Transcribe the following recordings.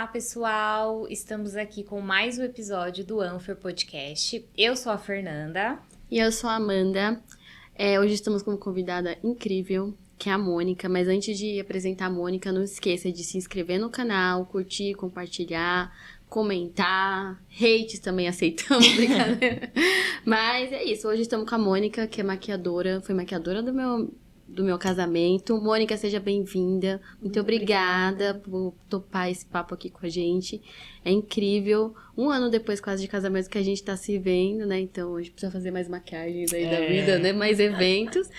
Olá, pessoal! Estamos aqui com mais um episódio do Anfer Podcast. Eu sou a Fernanda. E eu sou a Amanda. Hoje estamos com uma convidada incrível, que é a Mônica. Mas antes de apresentar a Mônica, não esqueça de se inscrever no canal, curtir, compartilhar, comentar. Hates também aceitamos, brincadeira. Mas é isso, hoje estamos com a Mônica, que é maquiadora. Foi maquiadora do meu casamento. Mônica, seja bem-vinda. Muito obrigada por topar esse papo aqui com a gente. É incrível. 1 ano depois, quase, de casamento que a gente tá se vendo, né? Então, a gente precisa fazer mais maquiagens aí da vida, né? Mais eventos.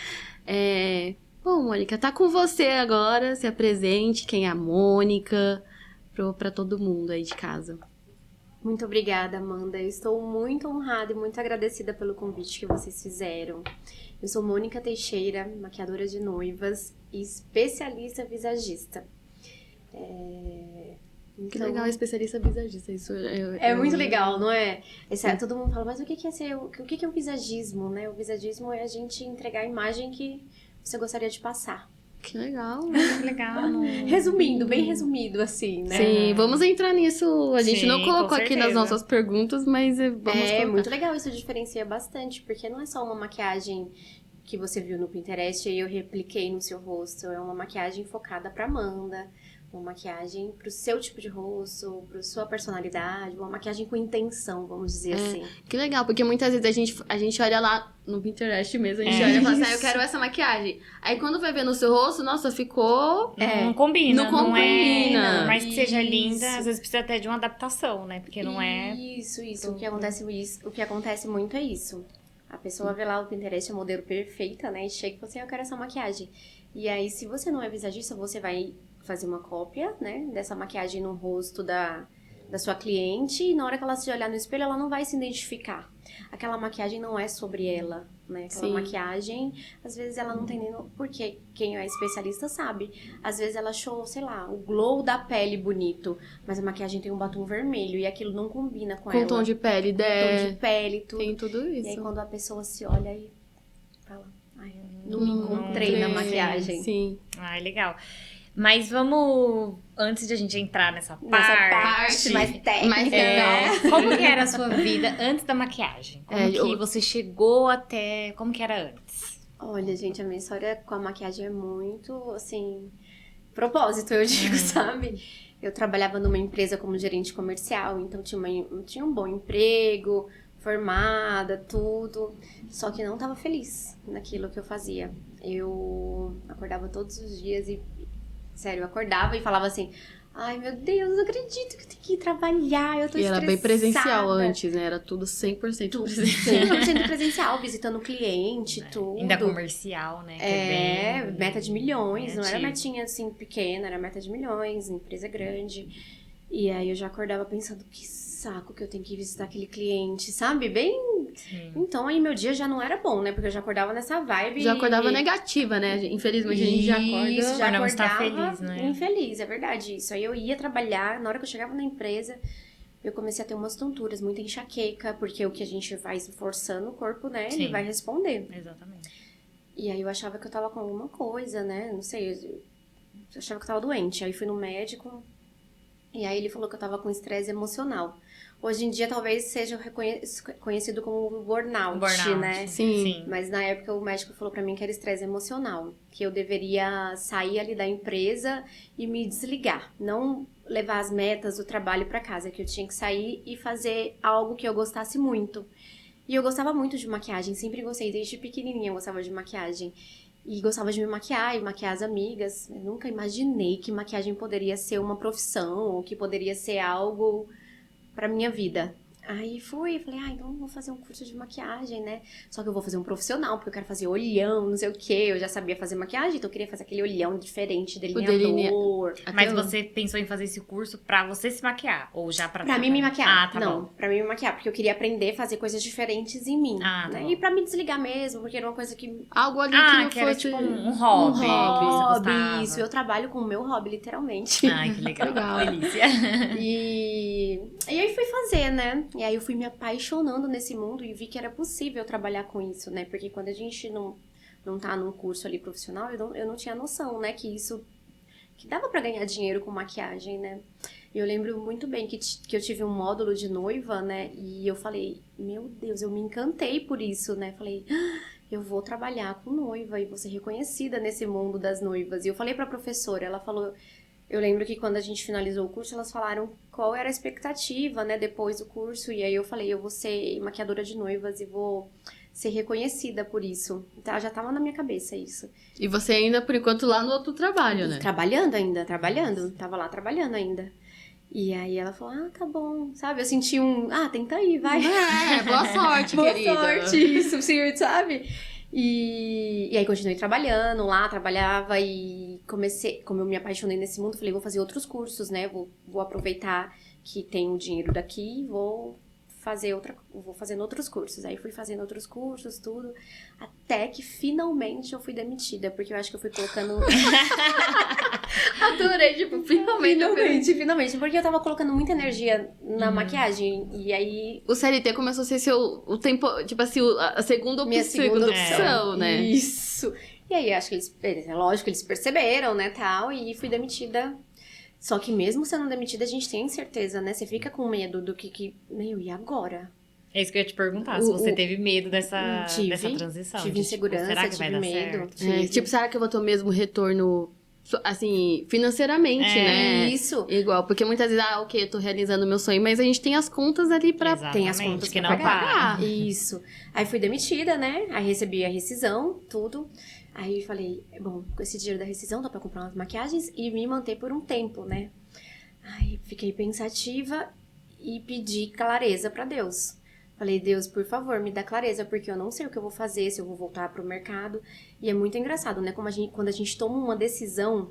Bom, Mônica, tá com você agora. Se apresente. Quem é a Mônica? Pra todo mundo aí de casa. Muito obrigada, Amanda. Eu estou muito honrada e muito agradecida pelo convite que vocês fizeram. Eu sou Mônica Teixeira, maquiadora de noivas e especialista visagista. Que legal, especialista visagista. Isso é muito legal, não é? Todo mundo fala, mas o que é o visagismo, né? O visagismo é a gente entregar a imagem que você gostaria de passar. Que legal. Que legal. Resumindo, bem resumido, assim, né? Sim, vamos entrar nisso. A gente não colocou aqui certeza. nas nossas perguntas, mas vamos colocar. É muito legal, isso diferencia bastante, porque não é só uma maquiagem que você viu no Pinterest e eu repliquei no seu rosto. É uma maquiagem focada pra Amanda, uma maquiagem pro seu tipo de rosto, pra sua personalidade, uma maquiagem com intenção, vamos dizer assim. Que legal, porque muitas vezes a gente olha lá no Pinterest mesmo, a gente olha e fala assim, eu quero essa maquiagem. Aí quando vai ver no seu rosto, nossa, ficou... Não combina. Não combina. Por mais que seja linda, às vezes precisa até de uma adaptação, né? Porque não é... Isso. O que acontece muito é isso. A pessoa vê lá o Pinterest, a modelo perfeita, né? E chega e fala assim, eu quero essa maquiagem. E aí, se você não é visagista, você vai fazer uma cópia, né? Dessa maquiagem no rosto da sua cliente. E na hora que ela se olhar no espelho, ela não vai se identificar. Aquela maquiagem não é sobre ela, né? Aquela maquiagem, às vezes ela não tem nem... Porque quem é especialista sabe. Às vezes ela achou, sei lá, o glow da pele bonito. Mas a maquiagem tem um batom vermelho. E aquilo não combina com ela. Com tom de pele, tom de pele, tudo. Tem tudo isso. E aí quando a pessoa se olha e fala, ai, não me encontrei na maquiagem. Sim. Ai, legal. Mas vamos, antes de a gente entrar nessa parte mais técnica. Como que era a sua vida antes da maquiagem? Como que você chegou até... Como que era antes? Olha, gente, a minha história com a maquiagem é muito, assim... Propósito, eu digo, sabe? Eu trabalhava numa empresa como gerente comercial, então tinha um bom emprego, formada, tudo. Só que não estava feliz naquilo que eu fazia. Eu acordava todos os dias e... Sério, eu acordava e falava assim, ai meu Deus, eu não acredito que eu tenho que ir trabalhar, eu tô estressada. E era bem presencial antes, né? Era tudo 100% presencial. 100% presencial, visitando o cliente, tudo. Ainda comercial, né? Que meta de milhões, não era metinha assim pequena, era meta de milhões, empresa grande. E aí eu já acordava pensando, que saco que eu tenho que ir visitar aquele cliente, sabe? Sim. Então aí meu dia já não era bom, né? Porque eu já acordava nessa vibe. Já acordava negativa, né? Infelizmente a gente já acorda... Isso, já não acordava está feliz, né? Infeliz, é verdade isso. Aí eu ia trabalhar, na hora que eu chegava na empresa, eu comecei a ter umas tonturas, muita enxaqueca, porque o que a gente vai forçando o corpo, né? Sim. Ele vai responder. Exatamente. E aí eu achava que eu tava com alguma coisa, né? Não sei, eu achava que eu tava doente. Aí fui no médico, e aí ele falou que eu tava com estresse emocional. Hoje em dia, talvez seja conhecido como burnout, né? Sim. Mas na época, o médico falou pra mim que era estresse emocional. Que eu deveria sair ali da empresa e me desligar. Não levar as metas do trabalho pra casa. Que eu tinha que sair e fazer algo que eu gostasse muito. E eu gostava muito de maquiagem. Sempre gostei. Desde pequenininha eu gostava de maquiagem. E gostava de me maquiar e maquiar as amigas. Eu nunca imaginei que maquiagem poderia ser uma profissão. Ou que poderia ser algo... pra minha vida. Aí falei, então eu vou fazer um curso de maquiagem, né? Só que eu vou fazer um profissional, porque eu quero fazer olhão, não sei o quê. Eu já sabia fazer maquiagem, então eu queria fazer aquele olhão diferente, delineador. Mas você pensou em fazer esse curso pra você se maquiar? Ou já pra mim me maquiar. Tá não, bom. Pra mim me maquiar, porque eu queria aprender a fazer coisas diferentes em mim. Tá né? bom. E pra me desligar mesmo, porque era uma coisa que... Algo ali que não que fosse... era tipo um hobby. Um você hobby, gostava. isso. Eu trabalho com o meu hobby, literalmente. Ai, que legal. Legal. Delícia. E aí fui fazer, né? E aí eu fui me apaixonando nesse mundo e vi que era possível trabalhar com isso, né? Porque quando a gente não tá num curso ali profissional, eu não tinha noção, né? Que dava pra ganhar dinheiro com maquiagem, né? E eu lembro muito bem que eu tive um módulo de noiva, né? E eu falei, meu Deus, eu me encantei por isso, né? Falei, eu vou trabalhar com noiva e vou ser reconhecida nesse mundo das noivas. E eu falei pra professora, ela falou... Eu lembro que quando a gente finalizou o curso, elas falaram qual era a expectativa, né, depois do curso. E aí eu falei, eu vou ser maquiadora de noivas e vou ser reconhecida por isso. Então, já tava na minha cabeça isso. E você ainda, por enquanto, lá no outro trabalho, né? Trabalhando ainda, trabalhando. Tava lá trabalhando ainda. E aí ela falou, tá bom, sabe? Eu senti tenta aí, vai. Boa sorte, querida. Boa sorte, isso, senhor, sabe? E aí continuei trabalhando lá, trabalhava e comecei, como eu me apaixonei nesse mundo, falei, vou fazer outros cursos, né? Vou aproveitar que tem o dinheiro daqui e vou fazendo outros cursos. Aí fui fazendo outros cursos, tudo, até que finalmente eu fui demitida, porque eu acho que eu fui colocando... Adorei, tipo, Finalmente, porque eu tava colocando muita energia na maquiagem, e aí... O CLT começou a ser o tempo, tipo assim, a segunda opção, Minha segunda opção, né? Isso. E aí, acho que lógico, eles perceberam, né, tal, e fui demitida. Só que mesmo sendo demitida, a gente tem incerteza, né? Você fica com medo do meu, e agora? É isso que eu ia te perguntar, se você teve medo dessa transição. Tive insegurança, será que vai dar medo. certo? Tipo, será que eu vou ter o mesmo retorno, assim, financeiramente, né? Isso. Igual, porque muitas vezes, ok, eu tô realizando o meu sonho, mas a gente tem as contas ali pra... Exatamente, Tem as contas que pra não pagar. paga. Isso. Aí fui demitida, né? Aí recebi a rescisão, tudo. Aí falei, bom, com esse dinheiro da rescisão dá pra comprar umas maquiagens e me manter por um tempo, né? Aí fiquei pensativa e pedi clareza pra Deus. Falei, Deus, por favor, me dá clareza, porque eu não sei o que eu vou fazer, se eu vou voltar pro mercado. E é muito engraçado, né? Quando a gente toma uma decisão,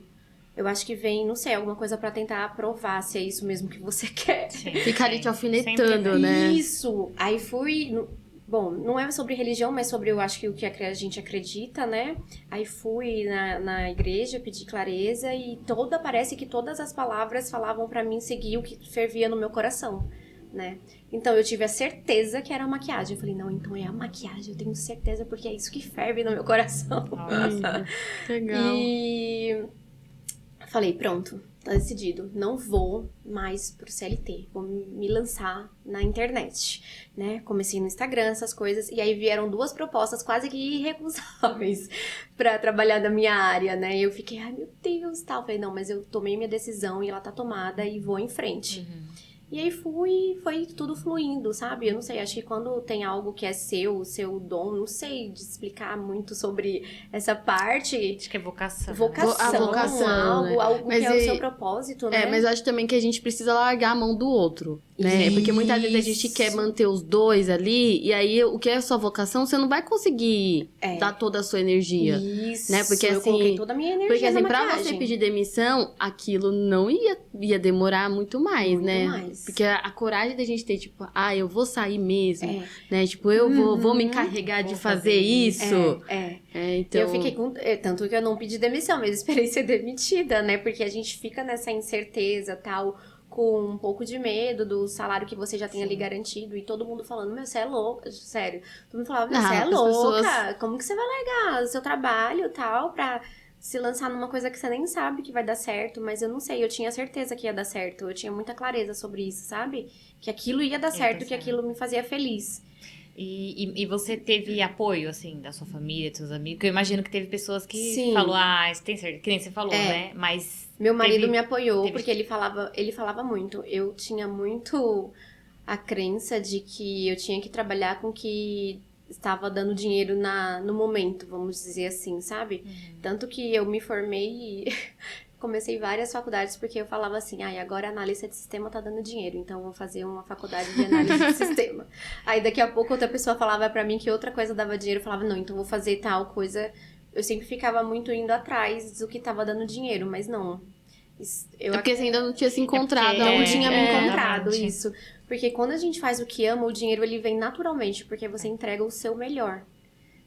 eu acho que vem, não sei, alguma coisa pra tentar provar se é isso mesmo que você quer. Fica ali te alfinetando, né? Isso! Aí fui... Bom, não é sobre religião, mas sobre, eu acho que o que a gente acredita, né? Aí fui na igreja, pedi clareza e parece que todas as palavras falavam pra mim seguir o que fervia no meu coração, né? Então eu tive a certeza que era a maquiagem. Eu falei, não, então é a maquiagem, eu tenho certeza porque é isso que ferve no meu coração. Legal. E falei, pronto, tá decidido. Não vou mais pro CLT. Vou me lançar na internet, né? Comecei no Instagram, essas coisas. E aí vieram 2 propostas quase que irrecusáveis pra trabalhar da minha área, né? E eu fiquei, ai meu Deus, tal. Falei, não, mas eu tomei minha decisão e ela tá tomada e vou em frente. E aí foi tudo fluindo, sabe? Eu não sei, acho que quando tem algo que é seu dom, não sei de explicar muito sobre essa parte. Acho que é vocação. A vocação, algo né? Que é o seu propósito, né? Mas eu acho também que a gente precisa largar a mão do outro, né? Porque muitas vezes a gente quer manter os dois ali, e aí o que é a sua vocação, você não vai conseguir dar toda a sua energia. Isso, né? Porque eu assim, coloquei toda a minha energia porque assim, na pra maquiagem. você pedir demissão, aquilo não ia demorar muito mais, Muito né? mais. Porque a coragem da gente ter, tipo, eu vou sair mesmo, né? Tipo, eu vou me encarregar de fazer isso. Então... Eu fiquei com... Tanto que eu não pedi demissão, mas esperei ser demitida, né? Porque a gente fica nessa incerteza, tal, com um pouco de medo do salário que você já tem ali garantido. E todo mundo falando, meu, você é louca. Sério. Todo mundo falava, você é louca. Como que você vai largar o seu trabalho, tal, pra se lançar numa coisa que você nem sabe que vai dar certo? Mas eu não sei, eu tinha certeza que ia dar certo. Eu tinha muita clareza sobre isso, sabe? Que aquilo ia dar certo, que aquilo me fazia feliz. E você teve apoio, assim, da sua família, dos seus amigos? Porque eu imagino que teve pessoas que Sim. falou, você tem certeza? Que nem você falou, né? Mas... Meu marido me apoiou, porque ele falava muito. Eu tinha muito a crença de que eu tinha que trabalhar com o que estava dando dinheiro no momento, vamos dizer assim, sabe? Tanto que eu me formei e comecei várias faculdades porque eu falava assim, agora a analista de sistema tá dando dinheiro, então eu vou fazer uma faculdade de análise de sistema. Aí daqui a pouco outra pessoa falava pra mim que outra coisa dava dinheiro, eu falava, não, então eu vou fazer tal coisa. Eu sempre ficava muito indo atrás do que tava dando dinheiro, mas não. Porque você ainda não tinha se encontrado. Não tinha me encontrado, exatamente. isso. Porque quando a gente faz o que ama, o dinheiro ele vem naturalmente, porque você entrega o seu melhor.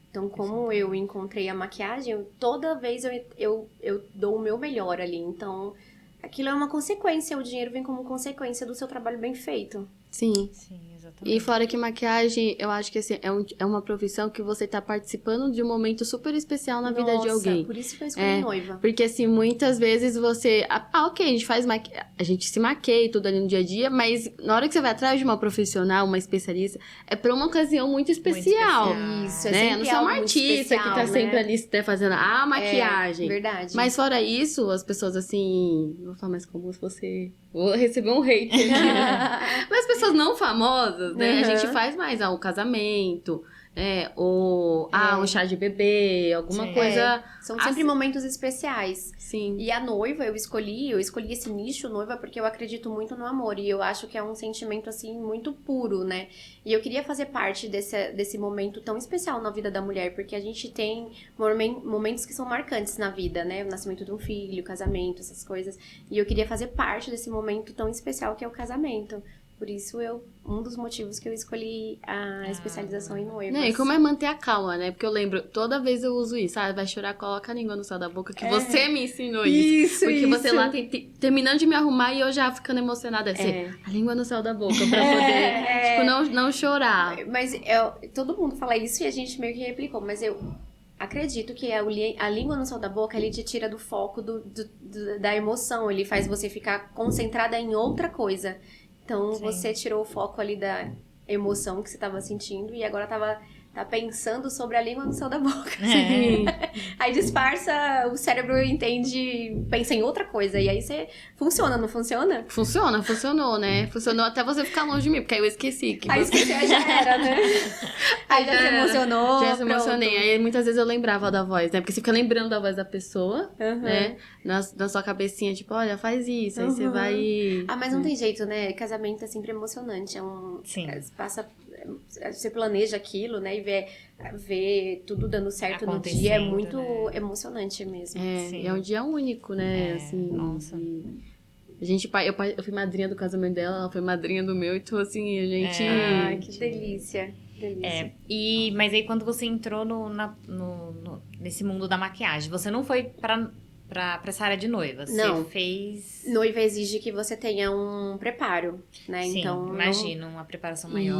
Então, como eu encontrei a maquiagem, toda vez eu dou o meu melhor ali. Então, aquilo é uma consequência, o dinheiro vem como consequência do seu trabalho bem feito. Sim. Sim, exatamente. Exatamente. E fora que maquiagem, eu acho que assim, é uma profissão que você tá participando de um momento super especial na vida de alguém. Por isso que eu escolhi noiva. Porque assim, muitas vezes você... ok, a gente faz a gente se maquia e tudo ali no dia a dia, mas na hora que você vai atrás de uma profissional, uma especialista, é pra uma ocasião muito especial. Isso, é né? sempre Não sou uma algo muito artista especial, que tá sempre ali fazendo a maquiagem. Verdade. Mas fora isso, as pessoas assim... Vou falar mais como se fosse... Vou receber um hate aqui. Mas as pessoas não famosas, né? A gente faz mais o casamento, ou um chá de bebê, alguma coisa... São sempre momentos especiais. Sim. E a noiva, eu escolhi esse nicho noiva porque eu acredito muito no amor. E eu acho que é um sentimento, assim, muito puro, né? E eu queria fazer parte desse momento tão especial na vida da mulher. Porque a gente tem momentos que são marcantes na vida, né? O nascimento de um filho, o casamento, essas coisas. E eu queria fazer parte desse momento tão especial que é o casamento. Por isso, um dos motivos que eu escolhi a especialização em noivas. E como é manter a calma, né? Porque eu lembro, toda vez eu uso isso. Vai chorar, coloca a língua no céu da boca, que você me ensinou isso. Porque você lá terminando de me arrumar e eu já ficando emocionada. A língua no céu da boca, pra poder, não chorar. Mas todo mundo fala isso e a gente meio que replicou. Mas eu acredito que a língua no céu da boca, ele te tira do foco da emoção. Ele faz você ficar concentrada em outra coisa. Então, você tirou o foco ali da emoção que você tava sentindo e agora tá pensando sobre a língua no céu da boca. Sim. Aí disfarça, o cérebro pensa em outra coisa. E aí funciona, não funciona? Funcionou, né? Funcionou até você ficar longe de mim, porque aí eu esqueci. Aí já era, né? Aí já se emocionou. Já se emocionei. Aí muitas vezes eu lembrava da voz, né? Porque você fica lembrando da voz da pessoa, né? Na sua cabecinha, tipo, olha, faz isso. Aí você vai... mas não tem jeito, né? Casamento é sempre emocionante. Sim. Você planeja aquilo, né? E ver tudo dando certo no dia é muito emocionante mesmo. É um dia único, né? Assim, nossa. Eu fui madrinha do casamento dela, ela foi madrinha do meu, então assim, a gente... que delícia. Mas aí quando você entrou nesse mundo da maquiagem, você não foi pra essa área de noiva? Não. Você fez... Noiva exige que você tenha um preparo, né? Sim, então, imagino, uma preparação maior,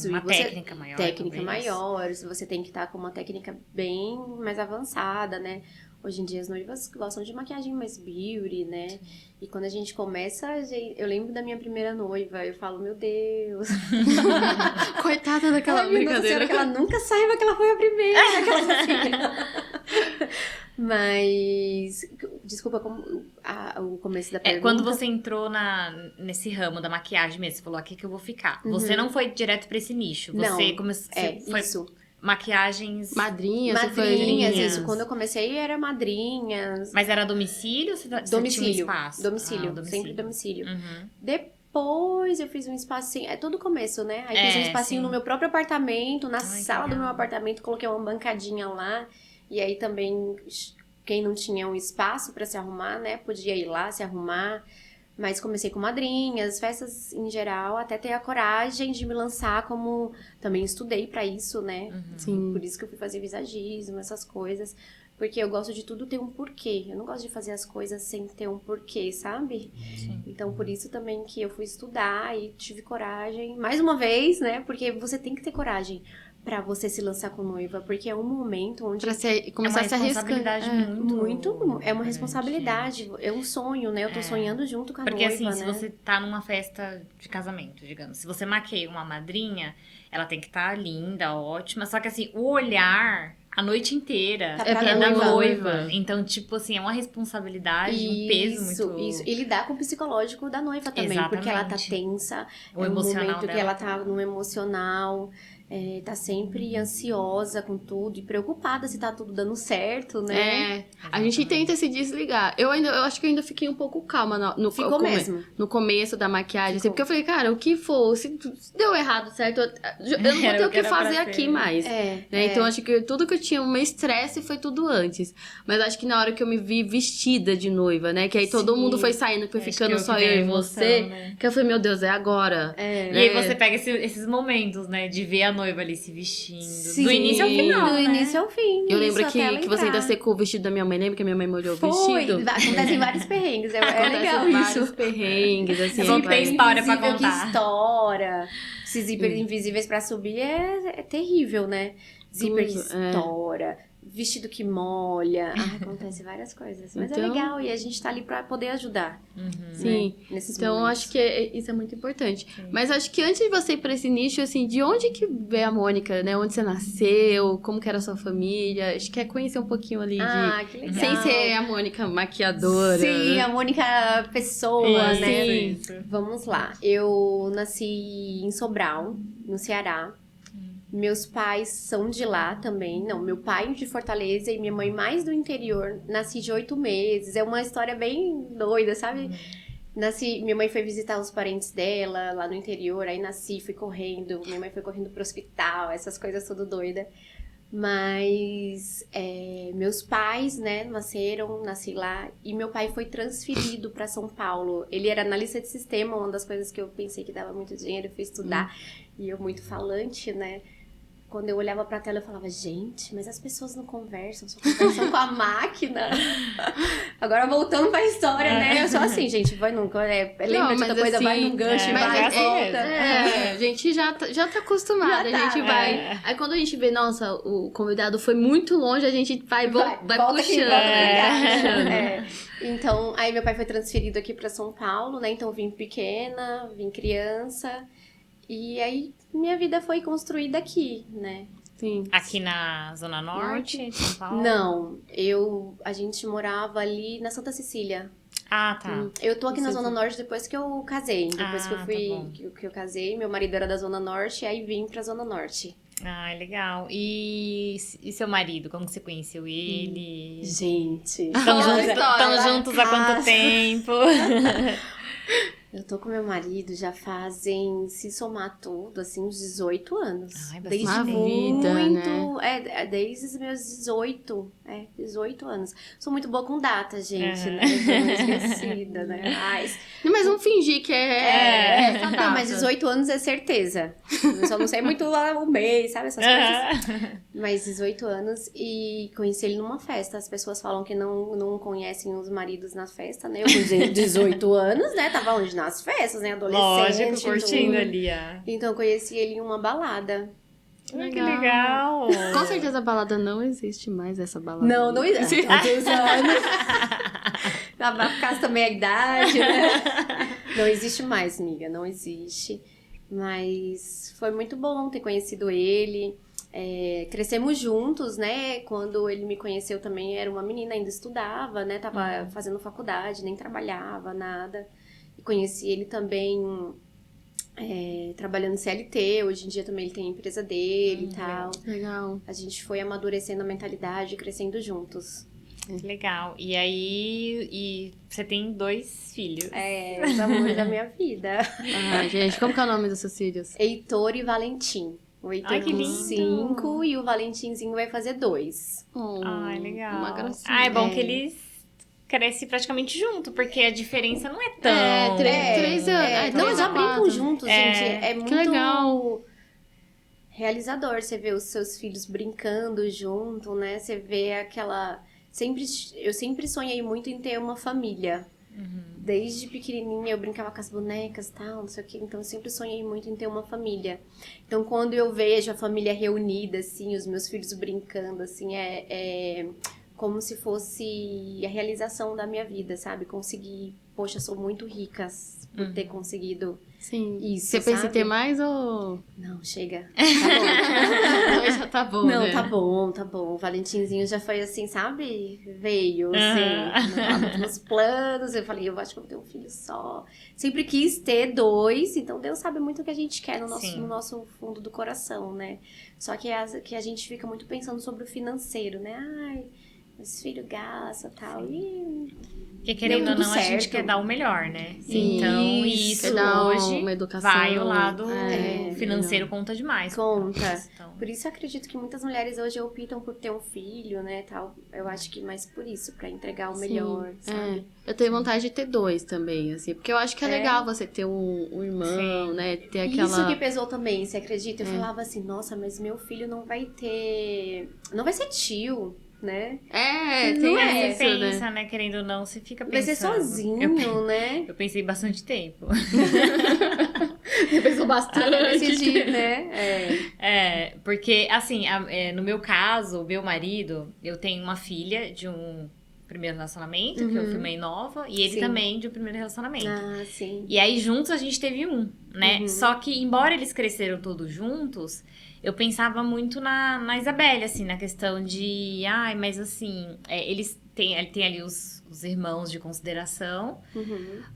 uma técnica maior. Técnica maior, você tem que estar com uma técnica bem mais avançada, né? Hoje em dia as noivas gostam de maquiagem mais beauty, né? E quando a gente começa, eu lembro da minha primeira noiva, eu falo, meu Deus. Coitada daquela brincadeira. Senhora, que ela nunca saiba que ela foi a primeira. Assim. Mas, desculpa, o começo da pergunta. Quando você entrou nesse ramo da maquiagem mesmo, você falou, aqui que eu vou ficar. Você não foi direto pra esse nicho. Você começou... foi isso. Maquiagens... Madrinhas, isso. Quando eu comecei, era madrinhas. Mas era domicílio? Você tinha um espaço? Domicílio, sempre domicílio. Depois eu fiz um espacinho, todo começo, né? Aí fiz um espacinho no meu próprio apartamento, na sala do meu apartamento, coloquei uma bancadinha lá. E aí também, quem não tinha um espaço pra se arrumar, né? Podia ir lá se arrumar. Mas comecei com madrinhas, festas em geral, até ter a coragem de me lançar como... Também estudei pra isso, né? Sim. Por isso que eu fui fazer visagismo, essas coisas. Porque eu gosto de tudo ter um porquê. Eu não gosto de fazer as coisas sem ter um porquê, sabe? Sim. Então, por isso também que eu fui estudar e tive coragem. Mais uma vez, né? Porque você tem que ter coragem pra você se lançar com noiva. Porque é um momento onde... Pra começar a se arriscar. É uma responsabilidade. É um sonho, né? Eu tô sonhando junto com a Porque, noiva, assim, né? se você tá numa festa de casamento, digamos. Se você maqueia uma madrinha, ela tem que estar linda, ótima. Só que, assim, o olhar... A noite inteira Tá pra da noiva. noiva. Então, tipo assim, é uma responsabilidade, um peso muito... Isso. E lidar com o psicológico da noiva também. Exatamente. Porque ela tá tensa. O é um emocional momento que dela ela tá no emocional. Tá sempre ansiosa com tudo. E preocupada se tá tudo dando certo, né? A gente tenta se desligar. Eu acho que eu ainda fiquei um pouco calma mesmo. No começo da maquiagem. Assim, porque eu falei, cara, o que for, se deu errado, certo? Eu não vou ter o que fazer aqui mais. Então, acho que tudo que eu tinha, o meu estresse foi tudo antes. Mas acho que na hora que eu me vi vestida de noiva, né? Que aí todo mundo foi saindo, foi ficando só eu e você. Né? Que eu falei, meu Deus, é agora. E aí você pega esses momentos, né? De ver a noiva ali se vestindo. Sim, do início ao final, do início ao fim. Eu lembro que você ainda secou o vestido da minha mãe. Lembra que a minha mãe molhou o vestido? Acontecem vários perrengues. É legal isso. Vários perrengues, assim. Sempre tem história pra que contar. estoura. Esses zíper invisíveis pra subir é terrível, né? Zíper que estoura, vestido que molha. Acontece várias coisas. Mas Então, é legal e a gente tá ali pra poder ajudar. Sim. Né? Nesses Então, eu momentos. acho que isso é muito importante. Mas acho que antes de você ir pra esse nicho, assim, de onde que veio a Mônica, né? Onde você nasceu, como que era a sua família? Acho que é conhecer um pouquinho ali Que legal. sem ser a Mônica maquiadora. Sim, né? a Mônica pessoa, né? Sim. Vamos lá. Eu nasci em Sobral, no Ceará. Meus pais são de lá também. Não, meu pai de Fortaleza e minha mãe mais do interior. Nasci de 8 meses. É uma história bem doida, sabe? Minha mãe foi visitar os parentes dela lá no interior. Aí nasci, fui correndo. Minha mãe foi correndo pro hospital. Essas coisas tudo doida. Mas meus pais, né, nasci lá. E meu pai foi transferido para São Paulo. Ele era analista de sistema, uma das coisas que eu pensei que dava muito dinheiro. Eu fui estudar. E eu muito falante, né? Quando eu olhava pra tela, eu falava, gente, mas as pessoas não conversam, só conversam com a máquina. Agora, voltando pra história, né? Eu sou assim, gente, vai nunca. Lembra de outra coisa, assim, vai num gancho e vai mas e volta. A gente já tá acostumada, Já tá, a gente vai. Aí quando a gente vê, nossa, o convidado foi muito longe, a gente vai Volta aqui, puxando. volta aqui. Então, aí meu pai foi transferido aqui pra São Paulo, né? Então, eu vim pequena, vim criança. E aí, minha vida foi construída aqui, né? Sim. Aqui na Zona Norte de São Paulo? Não, a gente morava ali na Santa Cecília. Ah, tá. Eu tô aqui na Zona Norte depois que eu casei. Depois que eu fui, tá bom. que eu casei, meu marido era da Zona Norte, aí vim pra Zona Norte. Ah, legal. E seu marido, como que você conheceu ele? Gente, Estão história. juntos há quanto tempo? eu tô com meu marido já fazem, se somar tudo, assim, uns 18 anos. Ai, bastante desde Uma muito, vida, desde os meus 18 anos. Sou muito boa com data, gente, Uhum. né? Eu sou muito esquecida, né? Mas vamos fingir que é essa Não, data. mas 18 anos é certeza. Eu só não sei muito lá o mês, sabe? Essas coisas. Mas 18 anos e conheci ele numa festa. As pessoas falam que não conhecem os maridos na festa, né? Eu com 18 anos, né? Tava onde? Nas festas, né? Adolescente. Lógico, curtindo tudo. ali. Então eu conheci ele em uma balada. Ai, que legal. Com certeza a balada não existe mais, essa balada. Não existe. Há 2 anos. Vai ficar também a idade, né? Não existe mais, amiga. Não existe. Mas foi muito bom ter conhecido ele. Crescemos juntos, né? Quando ele me conheceu também, era uma menina, ainda estudava, né? Tava fazendo faculdade, nem trabalhava, nada. E conheci ele também trabalhando CLT. Hoje em dia também ele tem a empresa dele e tal. Legal. A gente foi amadurecendo a mentalidade, crescendo juntos. Legal. E aí, você tem 2 filhos. Os amores da minha vida. Ah, gente, como que é o nome dos seus filhos? Heitor e Valentim. O Heitor Ai, que com lindo. 5 e o Valentimzinho vai fazer 2. Oh, Ai, legal. Uma gracinha. Ah, é bom que eles crescem praticamente junto, porque a diferença não é tão... 3 anos. Não, já 4. brincam juntos, gente. É muito legal. realizador você ver os seus filhos brincando junto, né? Você vê aquela... Eu sempre sonhei muito em ter uma família. Desde pequenininha eu brincava com as bonecas e tal, não sei o que. Então eu sempre sonhei muito em ter uma família. Então quando eu vejo a família reunida, assim, os meus filhos brincando, assim, é como se fosse a realização da minha vida, sabe? Conseguir... Poxa, sou muito rica por ter conseguido Sim. isso, Você pensa em sabe? ter mais ou... Não, chega. Tá bom. Não, já tá bom, Não, né? tá bom, tá bom. O Valentimzinho já foi assim, sabe? Veio, assim, tava nos planos. Eu falei, eu acho que eu vou ter um filho só. Sempre quis ter 2, então Deus sabe muito o que a gente quer no nosso fundo do coração, né? Só que a gente fica muito pensando sobre o financeiro, né? Ai, esse filho gasta e tal. E Porque querendo ou tudo não, a gente certo. quer dar o melhor, né? Sim. Então, isso Quer dar hoje uma educação. vai o lado É, financeiro conta demais. conta. Então, Por isso eu acredito que muitas mulheres hoje optam por ter um filho, né, tal. Eu acho que mais por isso, pra entregar o melhor, sabe? Eu tenho vontade de ter 2 também, assim. Porque eu acho que é legal você ter um irmão, Sim. né? Ter aquela... Isso que pesou também, você acredita? Eu falava assim, nossa, mas meu filho não vai ser tio, né? Tem Não é, isso, você né? pensa, né? Querendo ou não, você fica Vai pensando. ser sozinho, né? Eu pensei bastante tempo. Pensou bastante. Decidir, né? Porque, assim, no meu caso, o meu marido, eu tenho uma filha de um primeiro relacionamento, que eu filmei nova, e ele Sim. também de um primeiro relacionamento. Ah, sim. E aí, juntos, a gente teve um, né? Só que, embora eles cresceram todos juntos, eu pensava muito na Isabelle, assim, na questão de... Ai, mas assim, ele tem ali os irmãos de consideração,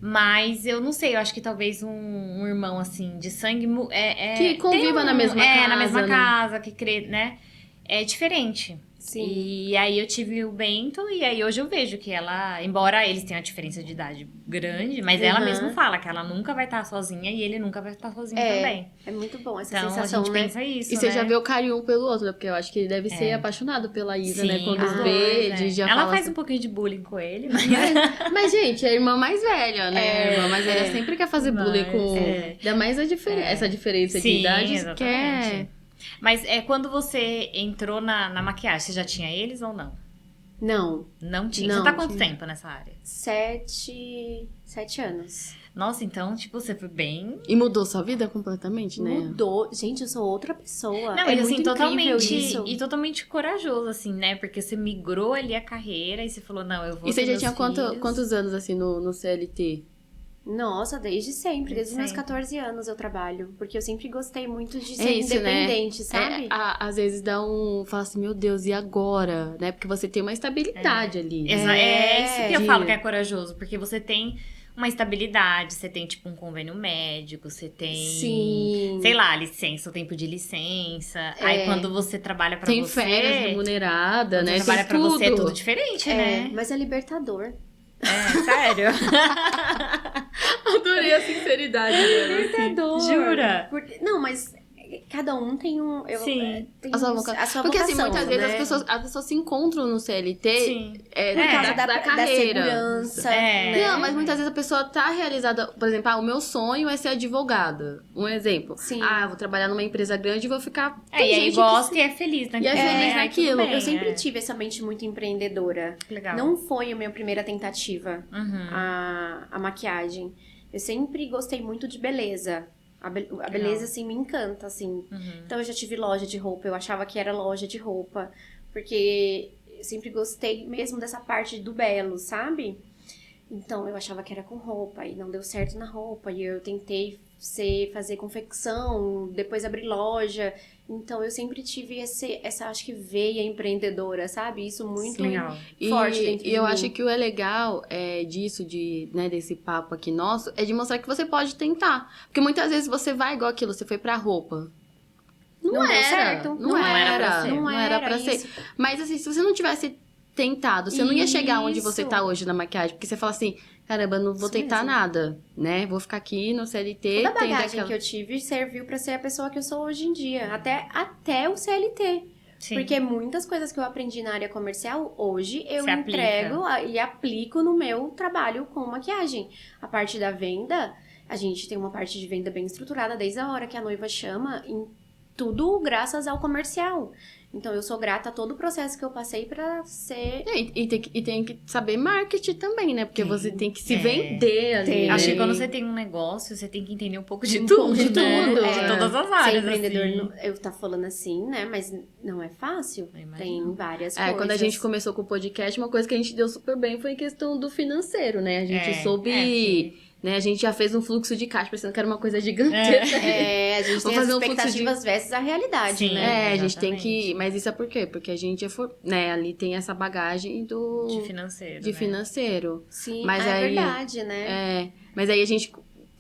mas eu não sei, eu acho que talvez um irmão, assim, de sangue... Que conviva na mesma casa, na mesma né? casa, que crê, né? É diferente. Sim. E aí eu tive o Bento, e aí hoje eu vejo que ela, embora eles tenham uma diferença de idade grande, mas ela mesma fala que ela nunca vai estar sozinha e ele nunca vai estar sozinho também. É muito bom essa Então sensação, a gente né? pensa isso, E você né? já vê o carinho um pelo outro, né? Porque eu acho que ele deve ser apaixonado pela Isa, né? Sim, Quando os vê, dois, já Ela fala faz assim. um pouquinho de bullying com ele, mas... Mas, gente, é a irmã mais velha, né? A irmã mais velha sempre quer fazer bullying com... Ainda mais essa diferença de Sim, idade exatamente. que é... Mas quando você entrou na maquiagem, você já tinha eles ou não? Não. Não tinha. Não Você tá há quanto tinha. tempo nessa área? 7 anos. Nossa, então, tipo, você foi bem... E mudou sua vida completamente, né? Mudou. Gente, eu sou outra pessoa. Não, é e assim, muito incrível isso. totalmente corajoso, assim, né? Porque você migrou ali a carreira e você falou, não, eu vou E você ter já meus tinha filhos. quantos anos, assim, no CLT? Nossa, desde sempre. Desde os meus sempre. 14 anos eu trabalho. Porque eu sempre gostei muito de É ser isso, né? independente, sabe? Às vezes dá fala assim, meu Deus, e agora? Né? Porque você tem uma estabilidade ali. É isso que eu de- falo que é corajoso, porque você tem uma estabilidade, você tem, tipo, um convênio médico, você tem... Sim. Sei lá, licença, o tempo de licença. Aí, quando você trabalha pra Tem você... férias remunerada, quando né? você trabalha Tem pra tudo. você, é tudo diferente, né? Mas é libertador. Sério? Adorei a sinceridade dela. Libertador. Jura? Não, mas cada um tem um... Sim. Tem A sua a vocação. sua Porque, assim, vocação, muitas vezes né? as pessoas se encontram no CLT Sim. Por causa da carreira. segurança, É. né? Não, mas muitas vezes a pessoa tá realizada. Por exemplo, o meu sonho é ser advogada. Um exemplo. Sim. Eu vou trabalhar numa empresa grande e vou ficar. E Tem aí gente gosta e é feliz naquilo. E é feliz aí naquilo. tudo bem, Eu sempre tive essa mente muito empreendedora. Legal. Não foi a minha primeira tentativa, Uhum. a maquiagem. Eu sempre gostei muito de beleza. A beleza, assim, me encanta, assim. Então, eu já tive loja de roupa. Eu achava que era loja de roupa. Porque eu sempre gostei mesmo dessa parte do belo, sabe? Então, eu achava que era com roupa. E não deu certo na roupa. E eu tentei fazer confecção. Depois abrir loja. Então, eu sempre tive essa, acho que, veia empreendedora, sabe? Isso muito Legal. forte dentro E de eu mim. acho que o é legal disso, né, desse papo aqui nosso, é de mostrar que você pode tentar. Porque muitas vezes você vai igual aquilo, você foi pra roupa. Não deu era. certo. Não era pra ser. Não era pra ser. isso. Mas assim, se você não tivesse tentado, você não ia chegar onde você Isso. tá hoje na maquiagem. Porque você fala assim, caramba, não vou Isso tentar mesmo. nada, né? Vou ficar aqui no CLT. Toda a tendo bagagem aquela- que eu tive serviu pra ser a pessoa que eu sou hoje em dia. Até o CLT. Sim. Porque muitas coisas que eu aprendi na área comercial, hoje eu Se aplica. entrego e aplico no meu trabalho com maquiagem. A parte da venda, a gente tem uma parte de venda bem estruturada desde a hora que a noiva chama, em tudo graças ao comercial. Então, eu sou grata a todo o processo que eu passei pra ser... E tem que saber marketing também, né? Porque você tem que se É. vender ali. Tem. né? Acho que quando você tem um negócio, você tem que entender um pouco de Um tudo, pouco de né? tudo, De é. todas as Ser áreas, empreendedor, assim. eu tá falando assim, né? Mas não é fácil. Eu imagino. Tem várias coisas. Quando a gente começou com o podcast, uma coisa que a gente deu super bem foi em questão do financeiro, né? A gente É, soube, né? A gente já fez um fluxo de caixa, pensando que era uma coisa gigantesca. A gente Vou tem as fazer um fluxo expectativas versus a realidade, Sim. né? A gente tem exatamente. que... Mas isso é por quê? Porque a gente né? Ali tem essa bagagem De financeiro, de né? financeiro. Sim, Mas é aí- verdade, né? Mas aí a gente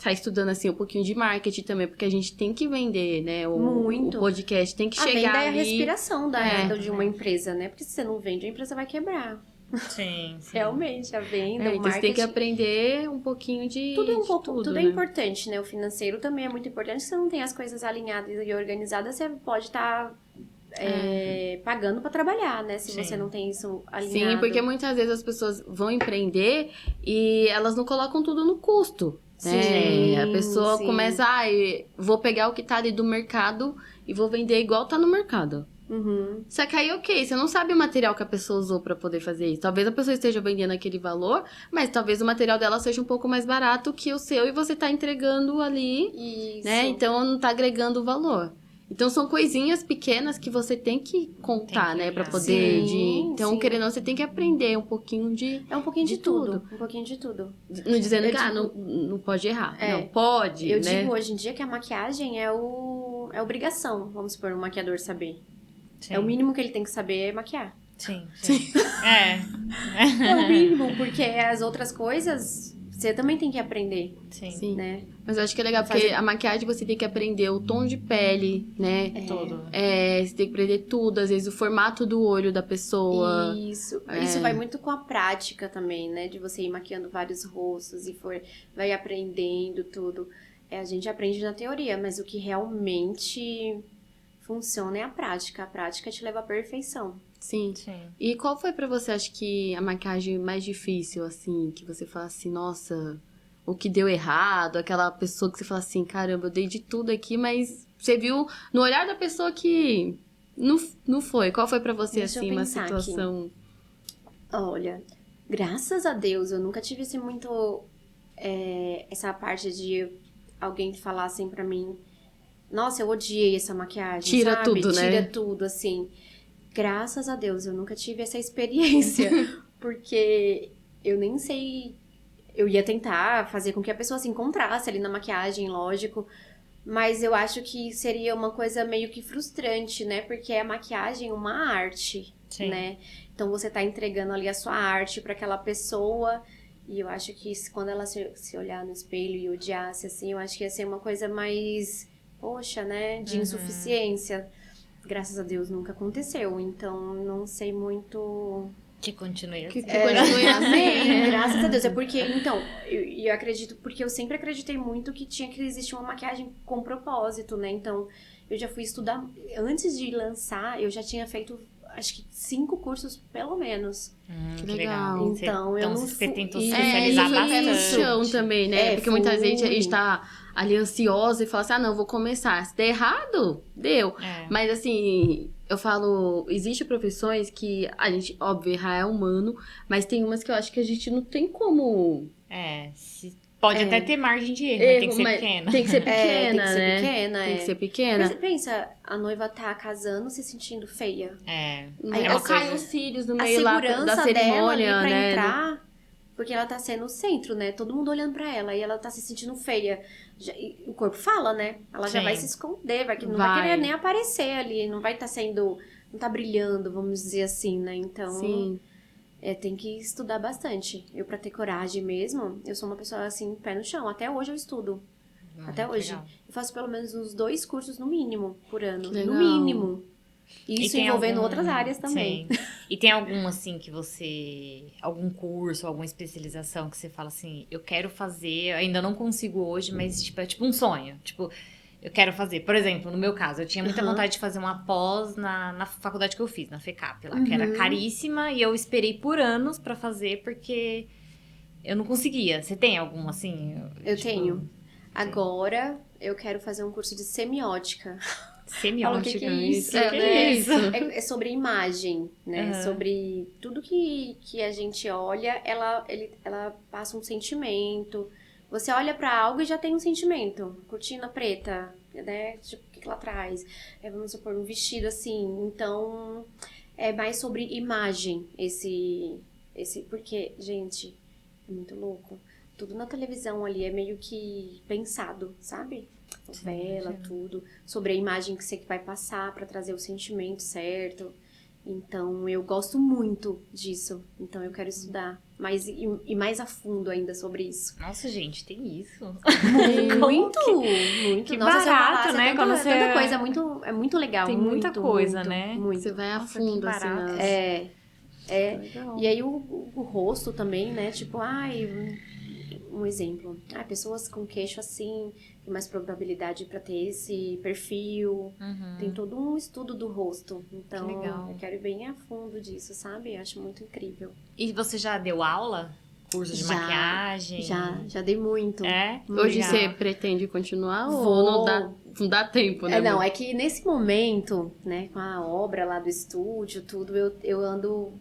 tá estudando, assim, um pouquinho de marketing também, porque a gente tem que vender, né? Muito. O podcast tem que A chegar venda é a ali... respiração É. de uma empresa, né? Porque se você não vende, a empresa vai quebrar. Sim, sim. Realmente, a venda, o Então você marketing... tem que aprender um pouquinho de Tudo é um de pouco, tudo, tudo é né? importante, né? O financeiro também é muito importante. Se você não tem as coisas alinhadas e organizadas, você pode estar pagando pra trabalhar, né? Se Sim. você não tem isso alinhado. Sim, porque muitas vezes as pessoas vão empreender e elas não colocam tudo no custo. Né? Sim, A pessoa sim. começa, vou pegar o que tá ali do mercado e vou vender igual tá no mercado. Uhum. Só que aí, ok, você não sabe o material que a pessoa usou pra poder fazer isso. Talvez a pessoa esteja vendendo aquele valor, mas talvez o material dela seja um pouco mais barato que o seu e você tá entregando ali, Isso. né? Então não tá agregando valor. Então são coisinhas pequenas que você tem que contar, Tem que né? Pra olhar. poder Sim, Então, sim. querendo ou não, você tem que aprender um pouquinho de... É um pouquinho de de tudo. tudo. Um pouquinho de tudo. Não dizendo Eu que, digo- não pode errar. É. Não, pode, Eu né? digo hoje em dia que a maquiagem é obrigação, vamos supor, um maquiador saber. Sim. É o mínimo que ele tem que saber é maquiar. Sim, sim. É. É o mínimo, porque as outras coisas você também tem que aprender, Sim. Sim. né? Mas eu acho que é legal, porque Fazer- a maquiagem você tem que aprender o tom de pele, né? Tudo. Você tem que aprender tudo, às vezes o formato do olho da pessoa. Isso vai muito com a prática também, né? De você ir maquiando vários rostos e vai aprendendo tudo. A gente aprende na teoria, mas o que realmente funciona é a prática. A prática te leva à perfeição. Sim. Sim. E qual foi pra você, acho que, a maquiagem mais difícil, assim, que você fala assim, nossa, o que deu errado, aquela pessoa que você fala assim, caramba, eu dei de tudo aqui, mas você viu no olhar da pessoa que não foi. Qual foi pra você, Deixa eu assim, uma pensar aqui. situação... Olha, graças a Deus, eu nunca tive assim muito essa parte de alguém falar assim pra mim, nossa, eu odiei essa maquiagem, Tira sabe? tudo, né? Tira tudo, assim. Graças a Deus, eu nunca tive essa experiência, porque eu nem sei, eu ia tentar fazer com que a pessoa se encontrasse ali na maquiagem, lógico, mas eu acho que seria uma coisa meio que frustrante, né? Porque a maquiagem é uma arte, Sim. né? Então você tá entregando ali a sua arte pra aquela pessoa, e eu acho que quando ela se olhar no espelho e odiasse, assim, eu acho que ia ser uma coisa mais, poxa, né? De insuficiência. Graças a Deus nunca aconteceu, então não sei muito. Que continue Que assim. continue Amém, assim. graças a Deus. É porque, então, eu acredito, porque eu sempre acreditei muito que tinha que existir uma maquiagem com propósito, né? Então, eu já fui estudar, antes de lançar, eu já tinha feito, acho que 5 cursos, pelo menos. Que legal. legal. Então, eu não você fui- tentou É, se Isso especializar foi pé no bastante. chão também, né? Porque muitas vezes a gente fui. tá ali ansiosa e fala assim, não, vou começar. Se der errado, deu. É. Mas assim, eu falo, existem profissões que a gente, óbvio, errar é humano, mas tem umas que eu acho que a gente não tem como... Pode até ter margem de erro, mas tem que ser mas pequena. Tem que ser pequena, Tem que ser né? pequena, Tem que ser pequena. Mas pensa, a noiva tá casando se sentindo feia. Aí É uma caem coisa- os cílios no A meio lá segurança da dela ali cerimônia, pra né? entrar, porque ela tá sendo o centro, né? Todo mundo olhando pra ela e ela tá se sentindo feia. E o corpo fala, né? Ela já Sim. vai se esconder, não Vai. vai querer nem aparecer ali, não vai estar sendo, não tá brilhando, vamos dizer assim, né? Então, Sim. tem que estudar bastante. Eu, pra ter coragem mesmo, eu sou uma pessoa assim, pé no chão. Até hoje eu estudo. Até hoje. Legal. Eu faço pelo menos uns 2 cursos no mínimo por ano. Que legal. No mínimo. E Isso tem envolvendo algum- outras áreas também. Sim. E tem algum, assim, que você... Algum curso, alguma especialização que você fala assim, eu quero fazer, ainda não consigo hoje, mas tipo, é tipo um sonho. Tipo, eu quero fazer. Por exemplo, no meu caso, eu tinha muita Aham. vontade de fazer uma pós na faculdade que eu fiz, na FECAP lá, que era Uhum. caríssima, e eu esperei por anos pra fazer, porque eu não conseguia. Você tem algum, assim? Eu tipo, tenho. Agora, eu quero fazer um curso de semiótica. Semiótica? Fala, o que é isso? Que que É, é isso? É sobre imagem, né? Aham. Sobre tudo que a gente olha, ela passa um sentimento. Você olha pra algo e já tem um sentimento. Cortina preta, né? Tipo, o que ela traz? Vamos supor, um vestido assim. Então, é mais sobre imagem porque, gente, é muito louco. Tudo na televisão ali é meio que pensado, sabe? Novela, sim. tudo. Sobre a imagem que você vai passar pra trazer o sentimento certo. Então, eu gosto muito disso. Então, eu quero estudar mais e mais a fundo ainda sobre isso. Nossa, gente, tem isso? Muito! Que Nossa, se eu barato, falasse, né? é Quando tanta, você- tanta coisa, é muito legal. Tem muito, muita coisa, muito, né? Muito. Você vai a Nossa, fundo, que assim, barato. nas... Legal. E aí o rosto também, né? Tipo, um exemplo. Pessoas com queixo assim, tem mais probabilidade pra ter esse perfil. Uhum. Tem todo um estudo do rosto. Então, Que legal. eu quero ir bem a fundo disso, sabe? Eu acho muito incrível. E você já deu aula? curso de Já, maquiagem? Já dei muito. É? Hoje Legal. você pretende continuar ou Vou. não dá tempo, né? Não, é que nesse momento, né, com a obra lá do estúdio, tudo, eu ando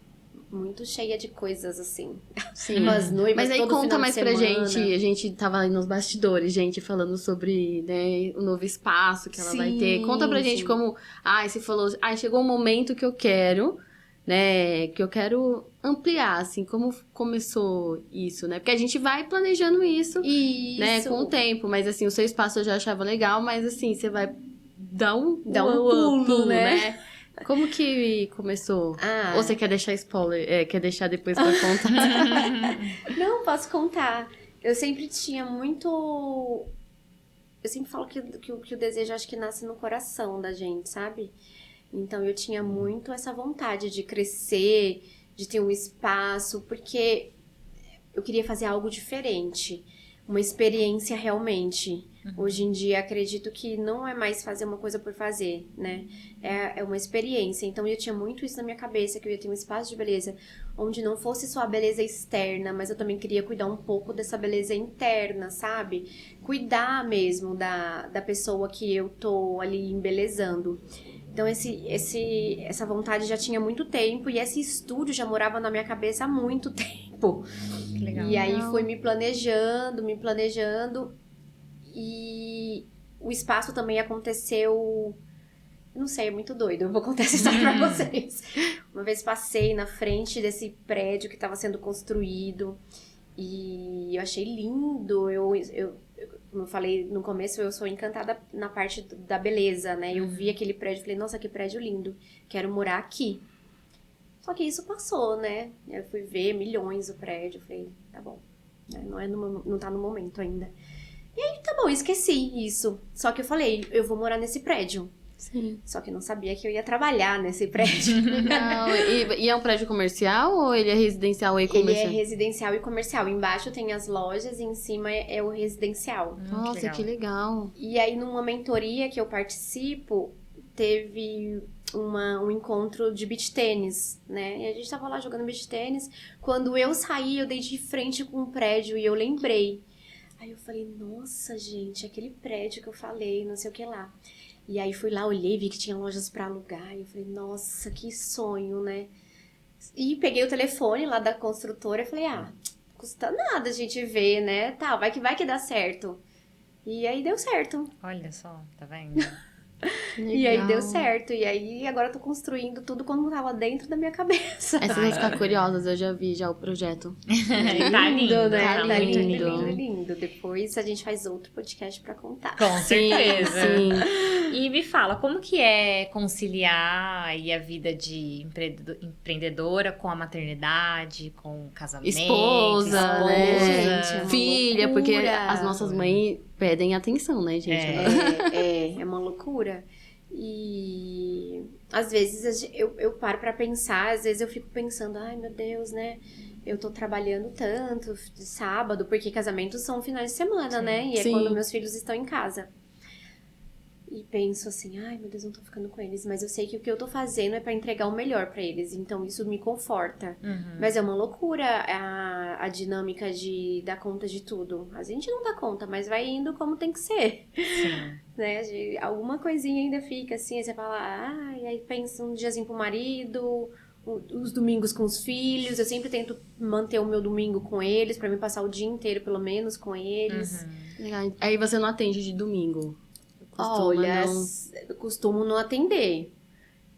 muito cheia de coisas, assim. Sim. Com as noivas, Mas aí todo conta final mais de pra semana. gente, a gente tava aí nos bastidores, gente, falando sobre, né, o novo espaço que ela vai ter. Conta pra gente Sim. como, você falou, chegou um momento que eu quero, né, que eu quero ampliar, assim, como começou isso, né? Porque a gente vai planejando isso, né, Isso. com o tempo, mas assim, o seu espaço eu já achava legal, mas assim, você vai dar um pulo, né? Como que começou? Ah. Ou você quer deixar spoiler? Quer deixar depois pra contar? Não, posso contar. Eu sempre tinha muito... Eu sempre falo que o desejo, acho que nasce no coração da gente, sabe? Então, eu tinha muito essa vontade de crescer, de ter um espaço, porque eu queria fazer algo diferente. Uma experiência realmente. Hoje em dia, acredito que não é mais fazer uma coisa por fazer, né? É uma experiência. Então, eu tinha muito isso na minha cabeça, que eu ia ter um espaço de beleza onde não fosse só a beleza externa, mas eu também queria cuidar um pouco dessa beleza interna, sabe? Cuidar mesmo da pessoa que eu tô ali embelezando. Então, essa vontade já tinha muito tempo e esse estúdio já morava na minha cabeça há muito tempo. Que legal. E aí fui me planejando. E o espaço também aconteceu... Não sei, é muito doido. Eu vou contar essa história pra vocês. Uma vez passei na frente desse prédio que estava sendo construído e eu achei lindo. Como eu falei no começo, eu sou encantada na parte da beleza, né? Eu vi aquele prédio e falei, nossa, que prédio lindo. Quero morar aqui. Só que isso passou, né? Eu fui ver milhões o prédio. Falei, tá bom. Não tá no momento ainda. E aí, tá bom, esqueci isso. Só que eu falei, eu vou morar nesse prédio. Sim. Só que eu não sabia que eu ia trabalhar nesse prédio. Legal. E é um prédio comercial ou ele é residencial e Ele comercial? é residencial e comercial. Embaixo tem as lojas e em cima é o residencial. Nossa, que legal. E aí, numa mentoria que eu participo, teve um encontro de beach tênis, né? E a gente tava lá jogando beach tênis. Quando eu saí, eu dei de frente com um prédio e eu lembrei. Aí eu falei, nossa, gente, aquele prédio que eu falei, não sei o que lá. E aí fui lá, olhei, vi que tinha lojas pra alugar. E eu falei, nossa, que sonho, né? E peguei o telefone lá da construtora e falei, custa nada a gente ver, né? Tá, vai que dá certo. E aí deu certo. Olha só, tá vendo? E aí deu certo. E aí agora eu tô construindo tudo como tava dentro da minha cabeça. Vocês vão ficar curiosas, eu já vi o projeto. Tá lindo, né? tá Tá lindo, lindo. lindo, lindo. Depois a gente faz outro podcast pra contar. Com certeza. Sim. E me fala, como que é conciliar aí a vida de empreendedora com a maternidade, com o casamento, Esposa, né? Gente, é uma Filha, porque loucura. as nossas mães pedem atenção, né, gente? É uma loucura. E às vezes eu paro pra pensar, às vezes eu fico pensando, ai meu Deus, né? Eu tô trabalhando tanto de sábado, porque casamentos são finais de semana, né? E é Sim. quando meus filhos estão em casa. E penso assim, ai meu Deus, não tô ficando com eles, mas eu sei que o que eu tô fazendo é pra entregar o melhor pra eles, então isso me conforta. Mas é uma loucura a dinâmica de dar conta de tudo. A gente não dá conta, mas vai indo como tem que ser. Sim. Né? Alguma coisinha ainda fica assim, aí você fala, aí pensa um diazinho pro marido, os domingos com os filhos, eu sempre tento manter o meu domingo com eles, pra mim passar o dia inteiro pelo menos com eles. Legal. Aí você não atende de domingo? Olha, não... eu costumo não atender.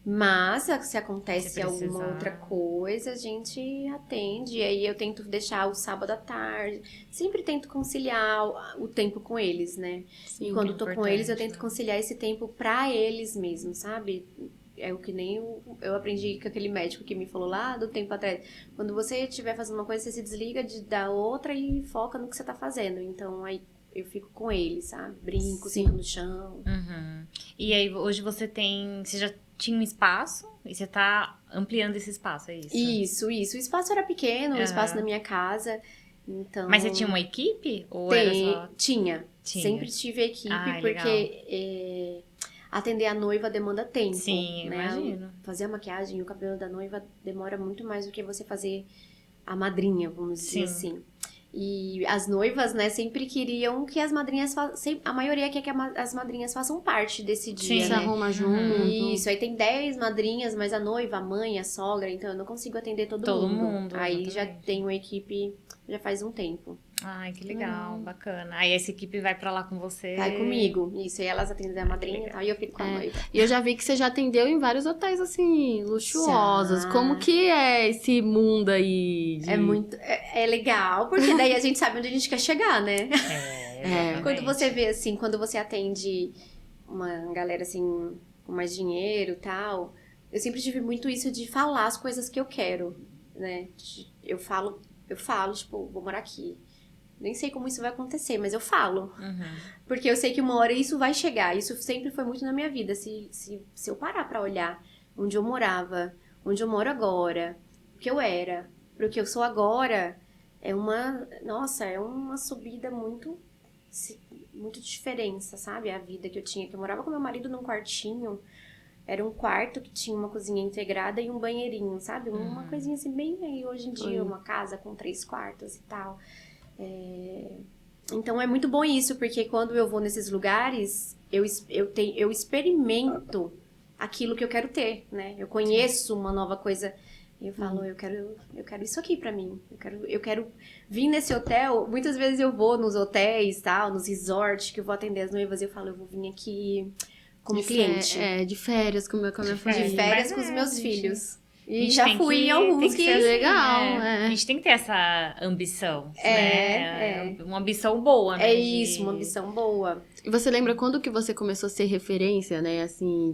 Mas se acontece Se precisar. alguma outra coisa, a gente atende. E aí eu tento deixar o sábado à tarde. Sempre tento conciliar o tempo com eles, né? Sim, E quando tô com importante, eles, eu tento né? conciliar esse tempo pra eles mesmo, sabe? É o que nem eu aprendi com aquele médico que me falou lá do tempo atrás. Quando você estiver fazendo uma coisa, você se desliga da outra e foca no que você tá fazendo. Então, aí eu fico com eles, sabe? Brinco, Sim. sinto no chão. E aí, hoje você já tinha um espaço e você tá ampliando esse espaço, é isso? Isso. O espaço era pequeno, o espaço na minha casa. Então... Mas você tinha uma equipe? Ou era só... Tinha. Tinha. Sempre tive equipe, Ah, porque atender a noiva demanda tempo. Sim, né? imagino. Fazer a maquiagem e o cabelo da noiva demora muito mais do que você fazer a madrinha, vamos dizer assim. E as noivas, né, sempre queriam que as madrinhas a maioria quer que as madrinhas façam parte desse dia, Se né? arruma junto. Isso, aí tem 10 madrinhas, mas a noiva, a mãe, a sogra, então eu não consigo atender todo mundo. Aí exatamente. já tem uma equipe, já faz um tempo. Ai, que legal, bacana. Aí essa equipe vai pra lá com você. Vai comigo, isso, e elas atendem a madrinha e tal, e eu fico com a noiva. E eu já vi que você já atendeu em vários hotéis, assim, luxuosos. Já. Como que é esse mundo aí? É muito, é legal, porque daí a gente sabe onde a gente quer chegar, né? Exatamente. Quando você vê, assim, quando você atende uma galera, assim, com mais dinheiro e tal, eu sempre tive muito isso de falar as coisas que eu quero, né? Eu falo, tipo, vou morar aqui. Nem sei como isso vai acontecer, mas eu falo. Porque eu sei que uma hora isso vai chegar. Isso sempre foi muito na minha vida. Se eu parar pra olhar onde eu morava, onde eu moro agora, o que eu era, pro que eu sou agora, é uma subida muito diferença, sabe? A vida que eu tinha. Que eu morava com meu marido num quartinho. Era um quarto que tinha uma cozinha integrada e um banheirinho, sabe? Uma coisinha assim, bem aí hoje em dia, uma casa com 3 quartos e tal. Então é muito bom isso, porque quando eu vou nesses lugares, eu experimento aquilo que eu quero ter, né? Eu conheço uma nova coisa e eu falo, eu quero isso aqui pra mim. Eu quero vir nesse hotel. Muitas vezes eu vou nos hotéis, tal, nos resorts que eu vou atender as noivas e eu falo, eu vou vir aqui como cliente. De férias com a minha família. De férias com os meus filhos. E já fui em alguns que ser legal, A gente tem que ter essa ambição, né? Uma ambição boa, né? Isso, uma ambição boa. E você lembra quando que você começou a ser referência, né, assim,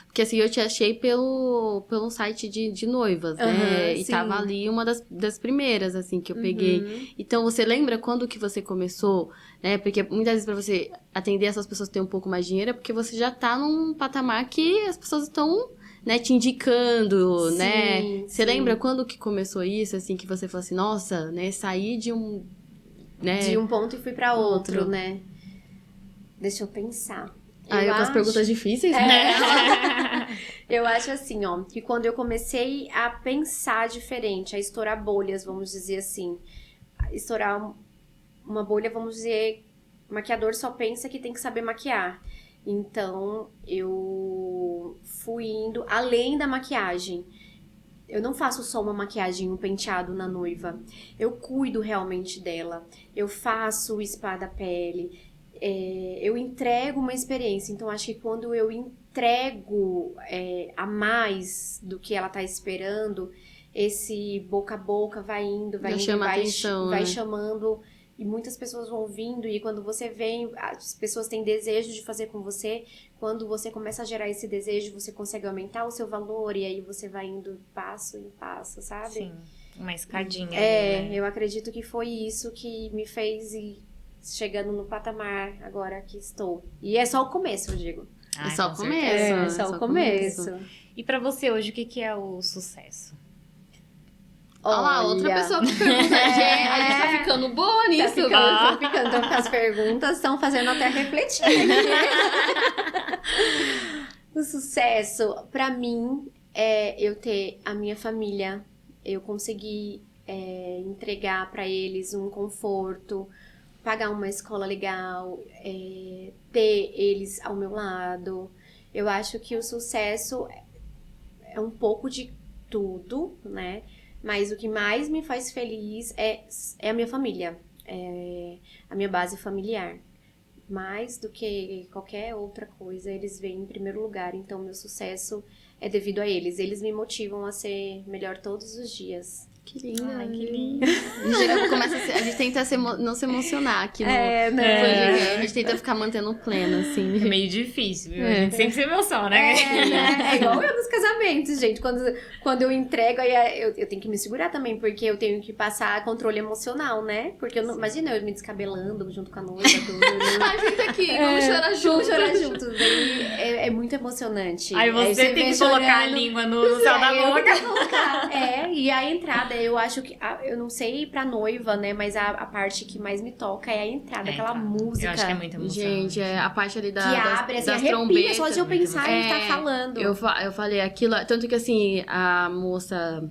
porque assim, eu te achei pelo site de noivas, né, e sim. tava ali uma das primeiras, assim, que eu peguei. Então, você lembra quando que você começou, né, porque muitas vezes pra você atender essas pessoas que têm um pouco mais de dinheiro, é porque você já tá num patamar que as pessoas estão, né, te indicando, né? Você lembra quando que começou isso, assim, que você falou assim, nossa, né, saí de um... Né, de um ponto e fui pra outro, né? Deixa eu pensar. Com as perguntas difíceis, né? Eu acho assim, ó, que quando eu comecei a pensar diferente, a estourar bolhas, vamos dizer assim, estourar uma bolha, vamos dizer, maquiador só pensa que tem que saber maquiar. Então, eu fui indo além da maquiagem. Eu não faço só uma maquiagem, um penteado na noiva. Eu cuido realmente dela. Eu faço o spa da pele. Eu entrego uma experiência. Então, acho que quando eu entrego a mais do que ela tá esperando, esse boca a boca vai indo, vai chamando... E muitas pessoas vão vindo, e quando você vem, as pessoas têm desejo de fazer com você. Quando você começa a gerar esse desejo, você consegue aumentar o seu valor, e aí você vai indo passo em passo, sabe? Sim, uma escadinha. Né? Eu acredito que foi isso que me fez ir chegando no patamar agora que estou. E é só o começo, eu digo. É só o começo. É só o começo. E pra você hoje, o que é o sucesso? Olha lá, outra pessoa que pergunta. A gente tá ficando boa nisso. Tá ficando. Então, as perguntas estão fazendo até refletir aqui. O sucesso, pra mim, é eu ter a minha família. Eu conseguir entregar pra eles um conforto, pagar uma escola legal, ter eles ao meu lado. Eu acho que o sucesso é um pouco de tudo, né? Mas o que mais me faz feliz é a minha família, a minha base familiar. Mais do que qualquer outra coisa, eles vêm em primeiro lugar. Então, meu sucesso é devido a eles. Eles me motivam a ser melhor todos os dias. Que linda. Ai, que lindo. A gente tenta não se emocionar aqui no podcast. A gente tenta ficar mantendo pleno, assim. É meio difícil, viu? A gente sempre se emociona, né? É igual eu nos casamentos, gente. Quando eu entrego, aí eu tenho que me segurar também, porque eu tenho que passar controle emocional, né? Porque imagina eu me descabelando junto com a noiva. A gente aqui, vamos chorar juntos. Vamos chorar juntos. Daí é muito emocionante. Aí você tem que colocar a língua no céu da boca. E a entrada, eu acho que... Eu não sei pra noiva, né? Mas a parte que mais me toca é a entrada, aquela música. Eu acho que é muito emocionante. Gente, a parte ali que abre, das arrepia, trombetas. só de eu pensar em estar falando. Eu falei aquilo... Tanto que, assim, a moça...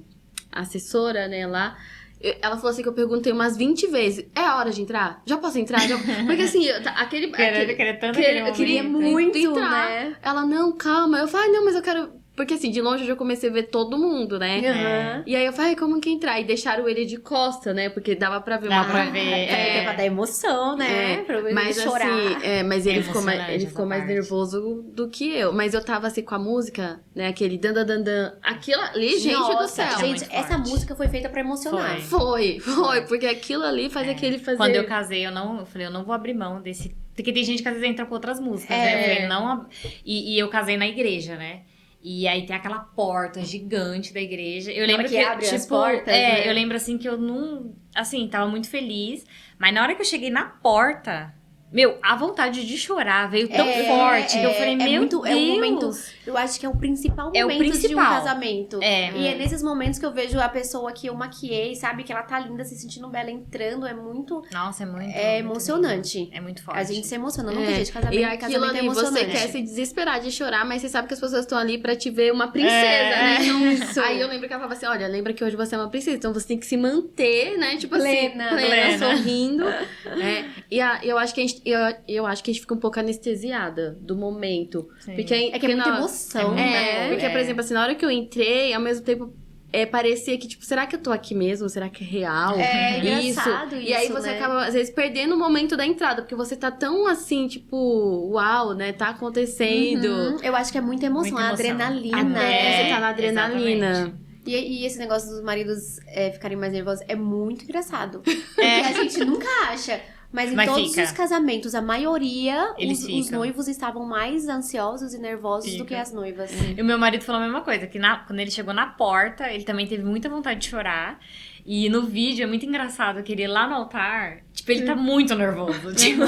assessora, né, lá, ela falou assim que eu perguntei umas 20 vezes. É a hora de entrar? Já posso entrar? Porque assim, eu queria muito entrar. Né? Ela, não, calma. Eu falei, não, mas eu quero... Porque assim, de longe eu já comecei a ver todo mundo, né? Uhum. E aí eu falei, como que entrar? E deixaram ele de costa, né? Porque dava pra ver Dá uma... pra ver. É pra dar emoção, né? Pra ele mas chorar. assim, mas ele ficou mais, emocionante ele ficou essa mais parte. nervoso do que eu. Mas eu tava assim com a música, né? Aquele dan dan dan dan. Aquilo ali, gente do Nossa, céu. gente, muito essa forte. música foi feita pra emocionar. Foi. Foi, porque aquilo ali faz aquele fazer... Quando eu casei, eu falei, eu não vou abrir mão desse... Porque tem gente que às vezes entra com outras músicas, né? Eu falei, não... E eu casei na igreja, né? E aí tem aquela porta gigante da igreja. Eu lembro que abre as tipo, portas, né? eu lembro assim que eu não... Assim, tava muito feliz. Mas na hora que eu cheguei na porta... Meu, a vontade de chorar veio tão forte que eu falei, meu Deus. É um momento, eu acho que é o principal É o momento de um principal. casamento. E é nesses momentos que eu vejo a pessoa que eu maquiei, sabe? Que ela tá linda, se sentindo bela, entrando. É muito... Nossa, é muito... É muito emocionante. lindo. É muito forte. A gente se emociona, não tem jeito. Casamento, E aquilo casamento é ali, você emocionante. quer se desesperar de chorar, mas você sabe que as pessoas estão ali pra te ver uma princesa, né? Então, Isso. aí eu lembro que ela falava assim, olha, lembra que hoje você é uma princesa, então você tem que se manter, né? Tipo Plena. assim, plena, sorrindo. Né? E eu acho que eu acho que a gente fica um pouco anestesiada do momento. Sim. Porque É que é muita emoção, né? Porque, por exemplo, assim, na hora que eu entrei, ao mesmo tempo... parecia que, tipo, será que eu tô aqui mesmo? Será que é real? É engraçado isso, E aí você né? acaba, às vezes, perdendo o momento da entrada, porque você tá tão assim, tipo, uau, né? Tá acontecendo. Eu acho que é muita emoção, Muita a emoção. adrenalina. Você tá na adrenalina. Exatamente. E esse negócio dos maridos ficarem mais nervosos é muito engraçado. Porque a gente nunca acha. Mas em Mas todos fica. os casamentos, a maioria, Eles os ficam. noivos estavam mais ansiosos e nervosos do que Ficam. as noivas. E o meu marido falou a mesma coisa, que quando ele chegou na porta, ele também teve muita vontade de chorar. E no vídeo é muito engraçado que ele lá no altar, tipo, ele tá muito nervoso. Tipo,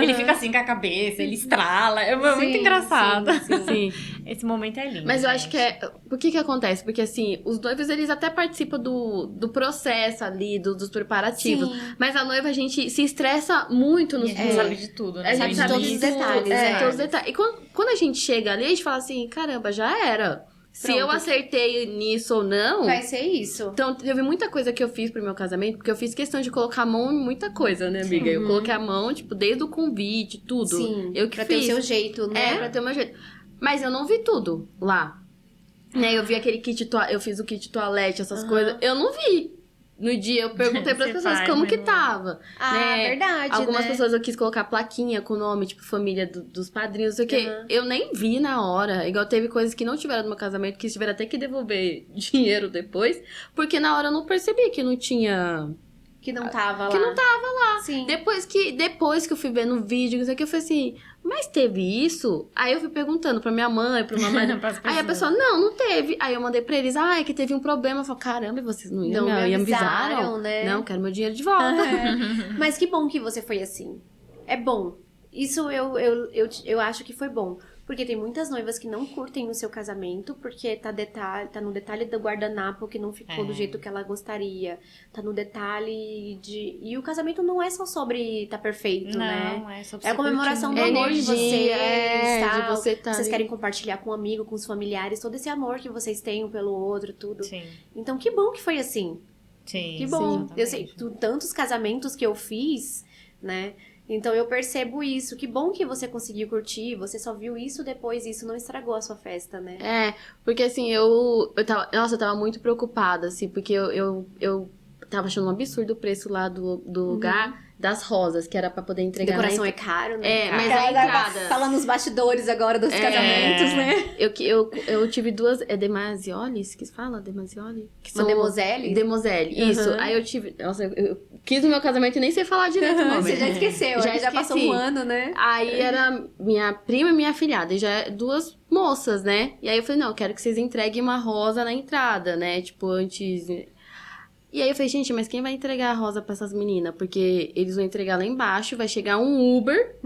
ele fica assim com a cabeça, ele estrala. É muito Sim, engraçado. Sim. Esse momento é lindo. Mas eu acho gente. que Por que acontece? Porque, assim, os noivos, eles até participam do processo ali, dos preparativos. Sim. Mas a noiva, a gente se estressa muito nos E a gente sabe de tudo, né? A sabe gente de sabe todos de os tudo. detalhes, Todos os detalhes. E quando a gente chega ali, a gente fala assim, caramba, já era. Se eu Pronto. acertei nisso ou não... Vai ser isso. Então, teve muita coisa que eu fiz pro meu casamento, porque eu fiz questão de colocar a mão em muita coisa, né, amiga? Eu coloquei a mão, tipo, desde o convite, tudo. Sim, Eu que pra fiz. ter o seu jeito, né? Pra ter o meu jeito. Mas eu não vi tudo lá. Né, eu vi aquele kit, eu fiz o kit toalete, essas coisas. Eu não vi. No dia eu perguntei pras Você pessoas faz, como mas que não- tava. Ah, né? verdade, Algumas né? pessoas eu quis colocar plaquinha com o nome, tipo, família dos padrinhos, não sei o quê. Eu nem vi na hora. Igual teve coisas que não tiveram no meu casamento, que tiveram até que devolver dinheiro depois. Porque na hora eu não percebi que não tinha... Que não tava lá. Que não tava lá. Sim. Depois que eu fui ver no vídeo, isso aqui, eu falei assim, mas teve isso? Aí eu fui perguntando pra minha mãe, pra uma mãe. Pras Aí a pessoas. pessoa, não teve. Aí eu mandei pra eles, é que teve um problema. Eu falei, caramba, vocês não iam Não me me avisaram, avisaram? né? Não, quero meu dinheiro de volta. Mas que bom que você foi assim. É bom. Isso eu acho que foi bom. Porque tem muitas noivas que não curtem o seu casamento, porque tá no detalhe do guardanapo que não ficou do jeito que ela gostaria. Tá no detalhe de... E o casamento não é só sobre tá perfeito, né? Não, é sobre É a você comemoração do curtir amor de vocês, de tal. você tá Vocês ali. querem compartilhar com um amigo, com os familiares, todo esse amor que vocês têm um pelo outro, tudo. Sim, Então, que bom que foi assim. sim. Que bom. exatamente. Eu sei, tantos casamentos que eu fiz, né? Então eu percebo isso. Que bom que você conseguiu curtir, você só viu isso depois, isso não estragou a sua festa, né? Porque assim, eu tava muito preocupada, assim, porque eu tava achando um absurdo o preço lá do lugar das rosas, que era pra poder entregar. Decoração na é caro, né? É, mas a entrada... Fala nos bastidores agora dos casamentos, né? Eu tive duas... É Demasiolis que se fala? Demasioli? Que Uma Demoselle? Demoselle, isso. Aí eu tive... Nossa, eu quis no meu casamento e nem sei falar direito o nome. Você já esqueceu, já passou esqueci. um ano, né? Aí era minha prima e minha afilhada, e já duas moças, né? E aí eu falei, não, eu quero que vocês entreguem uma rosa na entrada, né? Tipo, antes... E aí eu falei, gente, mas quem vai entregar a rosa pra essas meninas? Porque eles vão entregar lá embaixo, vai chegar um Uber,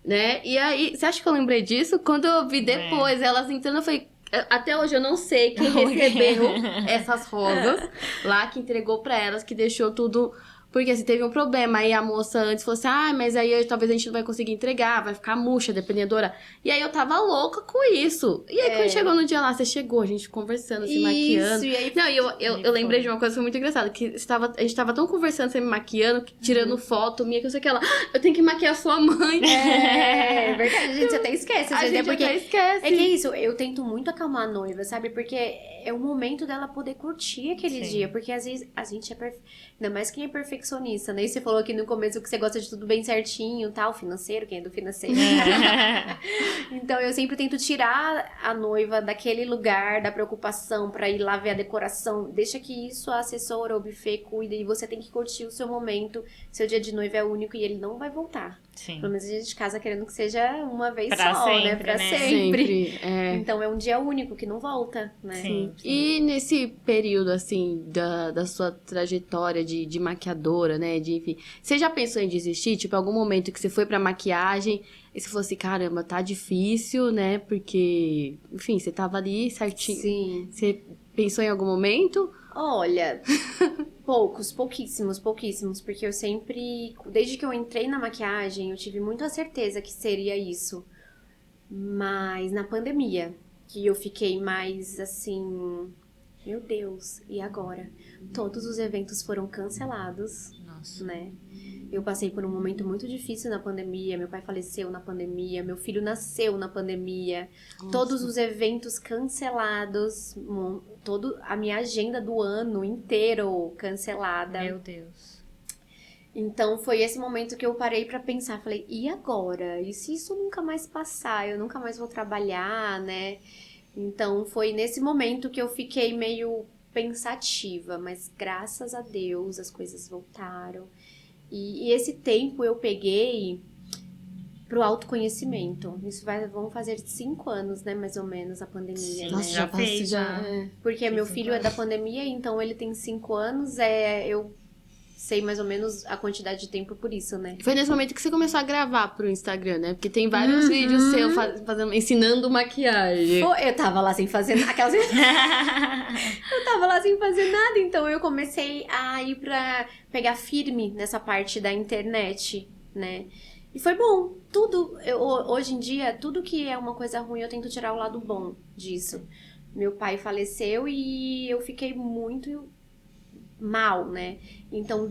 né? E aí, você acha que eu lembrei disso? Quando eu vi depois elas entrando, eu falei... Até hoje eu não sei quem recebeu essas rosas lá, que entregou pra elas, que deixou tudo Porque assim, teve um problema, aí a moça antes falou assim, mas aí talvez a gente não vai conseguir entregar, vai ficar murcha, dependedora. E aí eu tava louca com isso. E aí quando chegou no dia lá, você chegou, a gente conversando, se maquiando. E aí... Não, e eu lembrei de uma coisa que foi muito engraçada, que a gente tava tão conversando, você me maquiando, tirando foto minha, que eu sei que ela, eu tenho que maquiar sua mãe. É verdade, a gente até esquece. A gente porque até esquece. É que é isso, eu tento muito acalmar a noiva, sabe? Porque é o momento dela poder curtir aquele dia. Porque às vezes a gente ainda mais quem é perfeccionista, né? E você falou aqui no começo que você gosta de tudo bem certinho, tal, financeiro, quem é do financeiro. Então eu sempre tento tirar a noiva daquele lugar da preocupação pra ir lá ver a decoração. Deixa que isso a assessora ou o buffet cuida e você tem que curtir o seu momento. Seu dia de noiva é único e ele não vai voltar. Sim. Pelo menos a gente casa querendo que seja uma vez Pra só, sempre, né? Pra né? sempre. É. Então é um dia único que não volta, né? Sim. E nesse período, assim, da sua trajetória de maquiadora, né? Enfim, você já pensou em desistir? Tipo, algum momento que você foi pra maquiagem e você falou assim, caramba, tá difícil, né? Porque, enfim, você tava ali certinho. Sim. Você pensou em algum momento? Olha, pouquíssimos, porque eu sempre, desde que eu entrei na maquiagem, eu tive muita certeza que seria isso. Mas na pandemia, que eu fiquei mais assim, meu Deus, e agora? Todos os eventos foram cancelados, Nossa. né? Eu passei por um momento muito difícil na pandemia, meu pai faleceu na pandemia, meu filho nasceu na pandemia, todos os eventos cancelados, a minha agenda do ano inteiro cancelada. Meu Deus. Então foi esse momento que eu parei pra pensar, falei, e agora? E se isso nunca mais passar? Eu nunca mais vou trabalhar, né? Então foi nesse momento que eu fiquei meio pensativa, mas graças a Deus as coisas voltaram. E esse tempo eu peguei pro autoconhecimento. Vão fazer 5 anos, né, mais ou menos, a pandemia, Sim, né? Nossa, já já passou, fez, já. já. Porque Fez meu 5 filho é da anos. pandemia, então ele tem 5 anos, eu sei mais ou menos a quantidade de tempo por isso, né? Foi nesse momento que você começou a gravar pro Instagram, né? Porque tem vários vídeos seus ensinando maquiagem. Eu tava lá sem fazer nada. Eu tava lá sem fazer nada, então eu comecei a ir pra pegar firme nessa parte da internet, né? E foi bom. Hoje em dia, tudo que é uma coisa ruim, eu tento tirar o lado bom disso. Meu pai faleceu e eu fiquei muito mal, né? Então,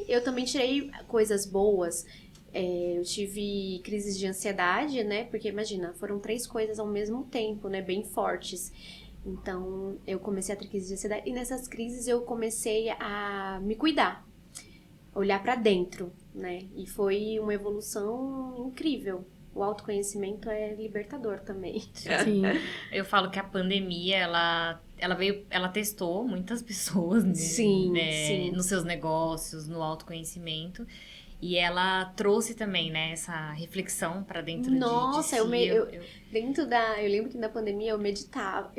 eu também tirei coisas boas. Eu tive crises de ansiedade, né? Porque, imagina, foram 3 coisas ao mesmo tempo, né? Bem fortes. Então, eu comecei a ter crise de ansiedade. E nessas crises, eu comecei a me cuidar. Olhar pra dentro, né? E foi uma evolução incrível. O autoconhecimento é libertador também. Sim. Eu falo que a pandemia, ela testou muitas pessoas, né? Sim, sim. Nos seus negócios, no autoconhecimento. E ela trouxe também, né, essa reflexão pra dentro Nossa, de si. eu lembro que na pandemia eu meditava.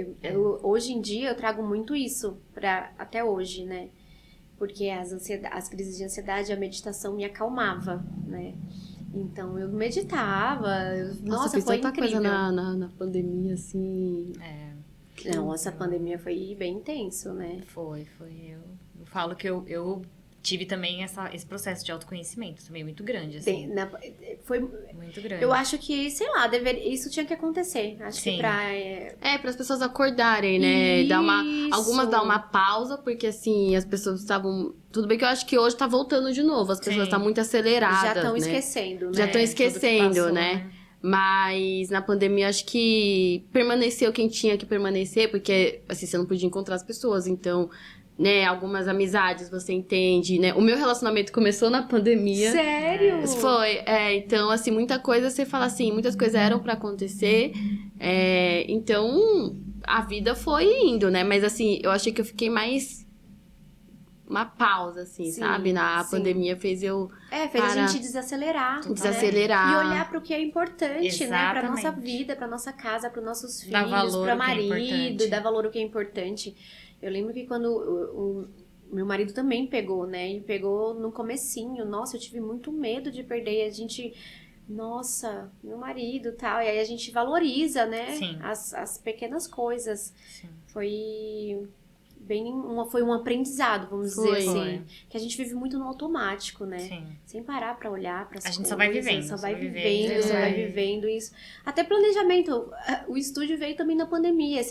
Hoje em dia eu trago muito isso até hoje, né? Porque as crises de ansiedade, a meditação me acalmava, né? Então eu meditava. Nossa, fiz foi tanta incrível. coisa na pandemia, assim. Não, essa pandemia foi bem intenso, né? Foi. Eu falo que eu tive também esse processo de autoconhecimento também muito grande, assim. Foi Muito grande. Eu acho que, sei lá, isso tinha que acontecer. Acho Sim. que Para as pessoas acordarem, né? Isso. Algumas dar uma pausa, porque assim, as pessoas estavam. Tudo bem que eu acho que hoje tá voltando de novo. As pessoas Sim. estão muito aceleradas. já estão né? esquecendo, né? Já estão tudo que esquecendo, passou, né? Mas na pandemia, acho que permaneceu quem tinha que permanecer, porque assim, você não podia encontrar as pessoas. Então, né, algumas amizades você entende, né? O meu relacionamento começou na pandemia. Sério? Foi, então, assim, muita coisa você fala assim, muitas coisas eram pra acontecer, então a vida foi indo, né? Mas assim, eu achei que eu fiquei mais uma pausa, assim, Sim, sabe? Na sim. pandemia fez eu Fez a gente desacelerar. desacelerar. Né? E olhar pro que é importante, né? Pra nossa Exatamente. vida, pra nossa casa, pros nossos filhos, Dar valor pra ao que é marido, importante. dar valor ao que é importante. Eu lembro que quando o meu marido também pegou, né? E pegou no comecinho. Nossa, eu tive muito medo de perder. A gente... Nossa, meu marido e tal. E aí a gente valoriza, né? Sim. As pequenas coisas. Sim. Foi foi um aprendizado, vamos dizer Foi. assim. Que a gente vive muito no automático, né? Sim. Sem parar pra olhar pras A gente coisas. só vai vivendo. Só vai vivendo, vivendo, só vai vivendo isso. Até planejamento. O estúdio veio também na pandemia.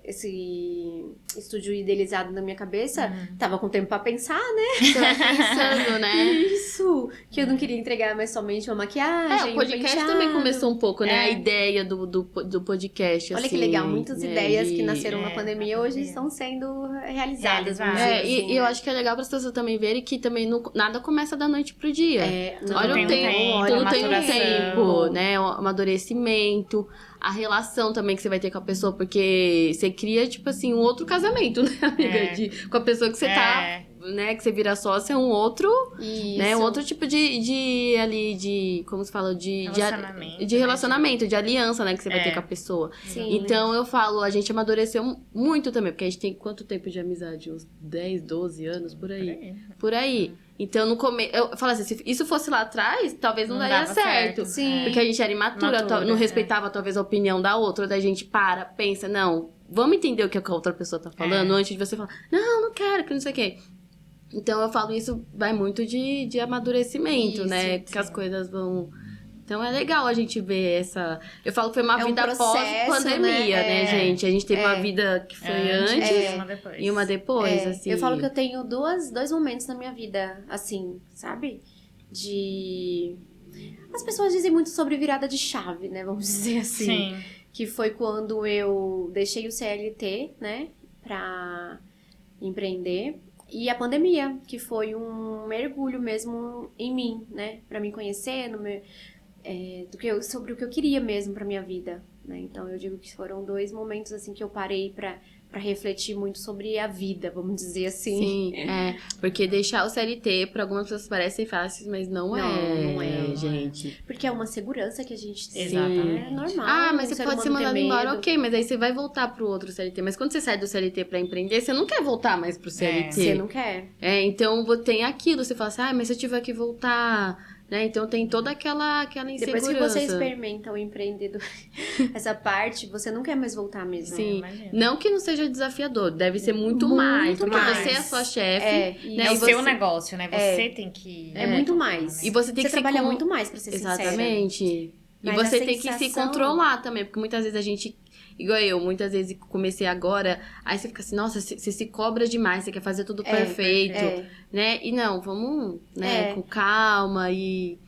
Esse estúdio idealizado na minha cabeça, tava com tempo pra pensar, né? Você vai pensando, né? Isso! Que eu não queria entregar mais somente uma maquiagem. O podcast penteado. também começou um pouco, né? É. A ideia do podcast, Olha assim, que legal, muitas né, ideias que de- nasceram na na pandemia hoje pandemia. estão sendo realizadas. vamos Realizadas. dizer assim, E eu né? acho que é legal para as pessoas também verem que também nada começa da noite pro dia. Tudo Olha tem o um tempo, tempo, tudo a tem um maturação. tempo, né? O amadurecimento, a relação também que você vai ter com a pessoa, porque você cria, tipo assim, um outro casamento, né, amiga? É. Com a pessoa que você tá, É. né? Que você vira sócia, é um outro, Isso. né? Um outro tipo de como se fala? Relacionamento, de relacionamento, de aliança, né? Que você vai É. ter com a pessoa. Sim. Então, eu falo, a gente amadureceu muito também, porque a gente tem quanto tempo de amizade? Uns 10, 12 anos, por aí. Por aí. Então, no começo, eu falo assim, se isso fosse lá atrás, talvez não daria dava certo. Sim. Porque a gente era imatura, Imatura, não respeitava talvez a opinião da outra, daí a gente pensa, não, vamos entender o que a outra pessoa tá falando antes de você falar, não quero, que não sei o quê. Então, eu falo, isso vai muito de amadurecimento, Isso, né? Que as coisas vão... Então, é legal a gente ver essa... Eu falo que foi uma É um vida processo, pós-pandemia, né, gente? A gente teve uma vida que foi antes e uma depois. e uma depois, assim. Eu falo que eu tenho dois momentos na minha vida, assim, sabe? As pessoas dizem muito sobre virada de chave, né? Vamos dizer assim. Sim. Que foi quando eu deixei o CLT, né? Pra empreender. E a pandemia, que foi um mergulho mesmo em mim, né? Pra me conhecer, sobre o que eu queria mesmo pra minha vida, né? Então, eu digo que foram 2 momentos, assim, que eu parei pra refletir muito sobre a vida, vamos dizer assim. Sim, porque deixar o CLT para algumas pessoas parece fácil, mas não é, gente. Porque é uma segurança que a gente tem. Exatamente. É normal. Mas o você ser pode ser humano ter mandado embora, medo. ok, mas aí você vai voltar pro outro CLT. Mas quando você sai do CLT pra empreender, você não quer voltar mais pro CLT. Você não quer. Então tem aquilo, você fala assim, mas se eu tiver que voltar, né? Então tem toda aquela insegurança. Depois que você experimenta o empreendedor, essa parte, você não quer mais voltar mesmo. Sim, imagino. não que não seja desafiador, deve ser muito mais, porque mais. você é a sua chefe, né? É o E seu você- negócio, né? Você tem que... É muito mais. E você tem que se trabalha con- muito mais, pra ser sincera. Exatamente. E Mas você a tem que se sensação- controlar também, porque muitas vezes a gente, igual eu, muitas vezes comecei agora, aí você fica assim, nossa, você se cobra demais, você quer fazer tudo perfeito, né? E não, vamos, né, com calma e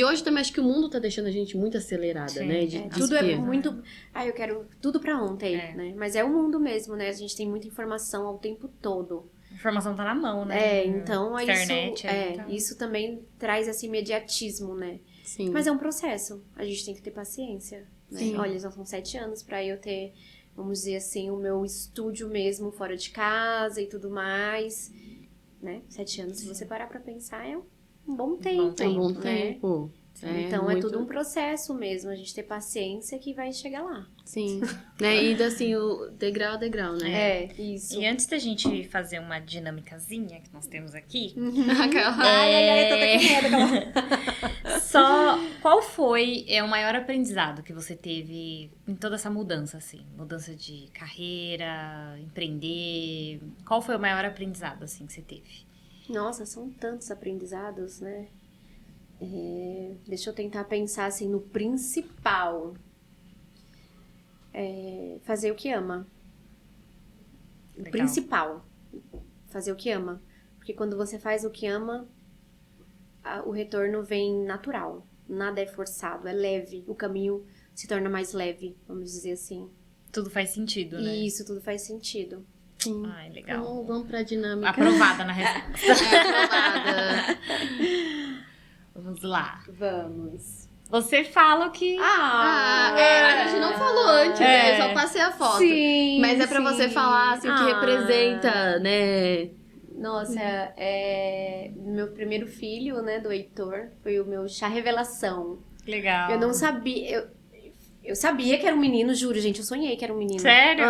hoje também acho que o mundo tá deixando a gente muito acelerada, Sim, né? Tudo é que- muito... eu quero tudo pra ontem, né? Mas é o mundo mesmo, né? A gente tem muita informação ao tempo todo. A informação tá na mão, né? Então Internet, então. isso também traz esse imediatismo, né? Sim. Mas é um processo. A gente tem que ter paciência. Né? Sim. Olha, já são 7 anos pra eu ter, vamos dizer assim, o meu estúdio mesmo fora de casa e tudo mais. Né? 7 anos, se você parar pra pensar, é um bom tempo. É um bom né? tempo. Então é muito- tudo um processo mesmo. A gente ter paciência que vai chegar lá. Sim. Né? E assim, o degrau a degrau, né? Isso. E antes da gente fazer uma dinâmicazinha que nós temos aqui, Ai, tô até com medo. só qual foi o maior aprendizado que você teve em toda essa mudança, assim? Mudança de carreira, empreender. Qual foi o maior aprendizado, assim, que você teve? Nossa, são tantos aprendizados, né? Deixa eu tentar pensar assim no principal. Fazer o que ama. O Legal. principal. Fazer o que ama. Porque quando você faz o que ama, o retorno vem natural. Nada é forçado, é leve. O caminho se torna mais leve, vamos dizer assim. Tudo faz sentido, né? E isso tudo faz sentido. Sim. Ai, legal. Então, vamos pra dinâmica. Aprovada na resposta. Aprovada. Vamos lá. Vamos. Você fala o que... A gente não falou antes, né? Eu só passei a foto. Sim, Mas é pra sim. você falar assim, o que representa, né? Nossa, meu primeiro filho, né, do Heitor, foi o meu chá revelação. Legal. Eu não sabia, eu sabia que era um menino, juro, gente, eu sonhei que era um menino. Sério?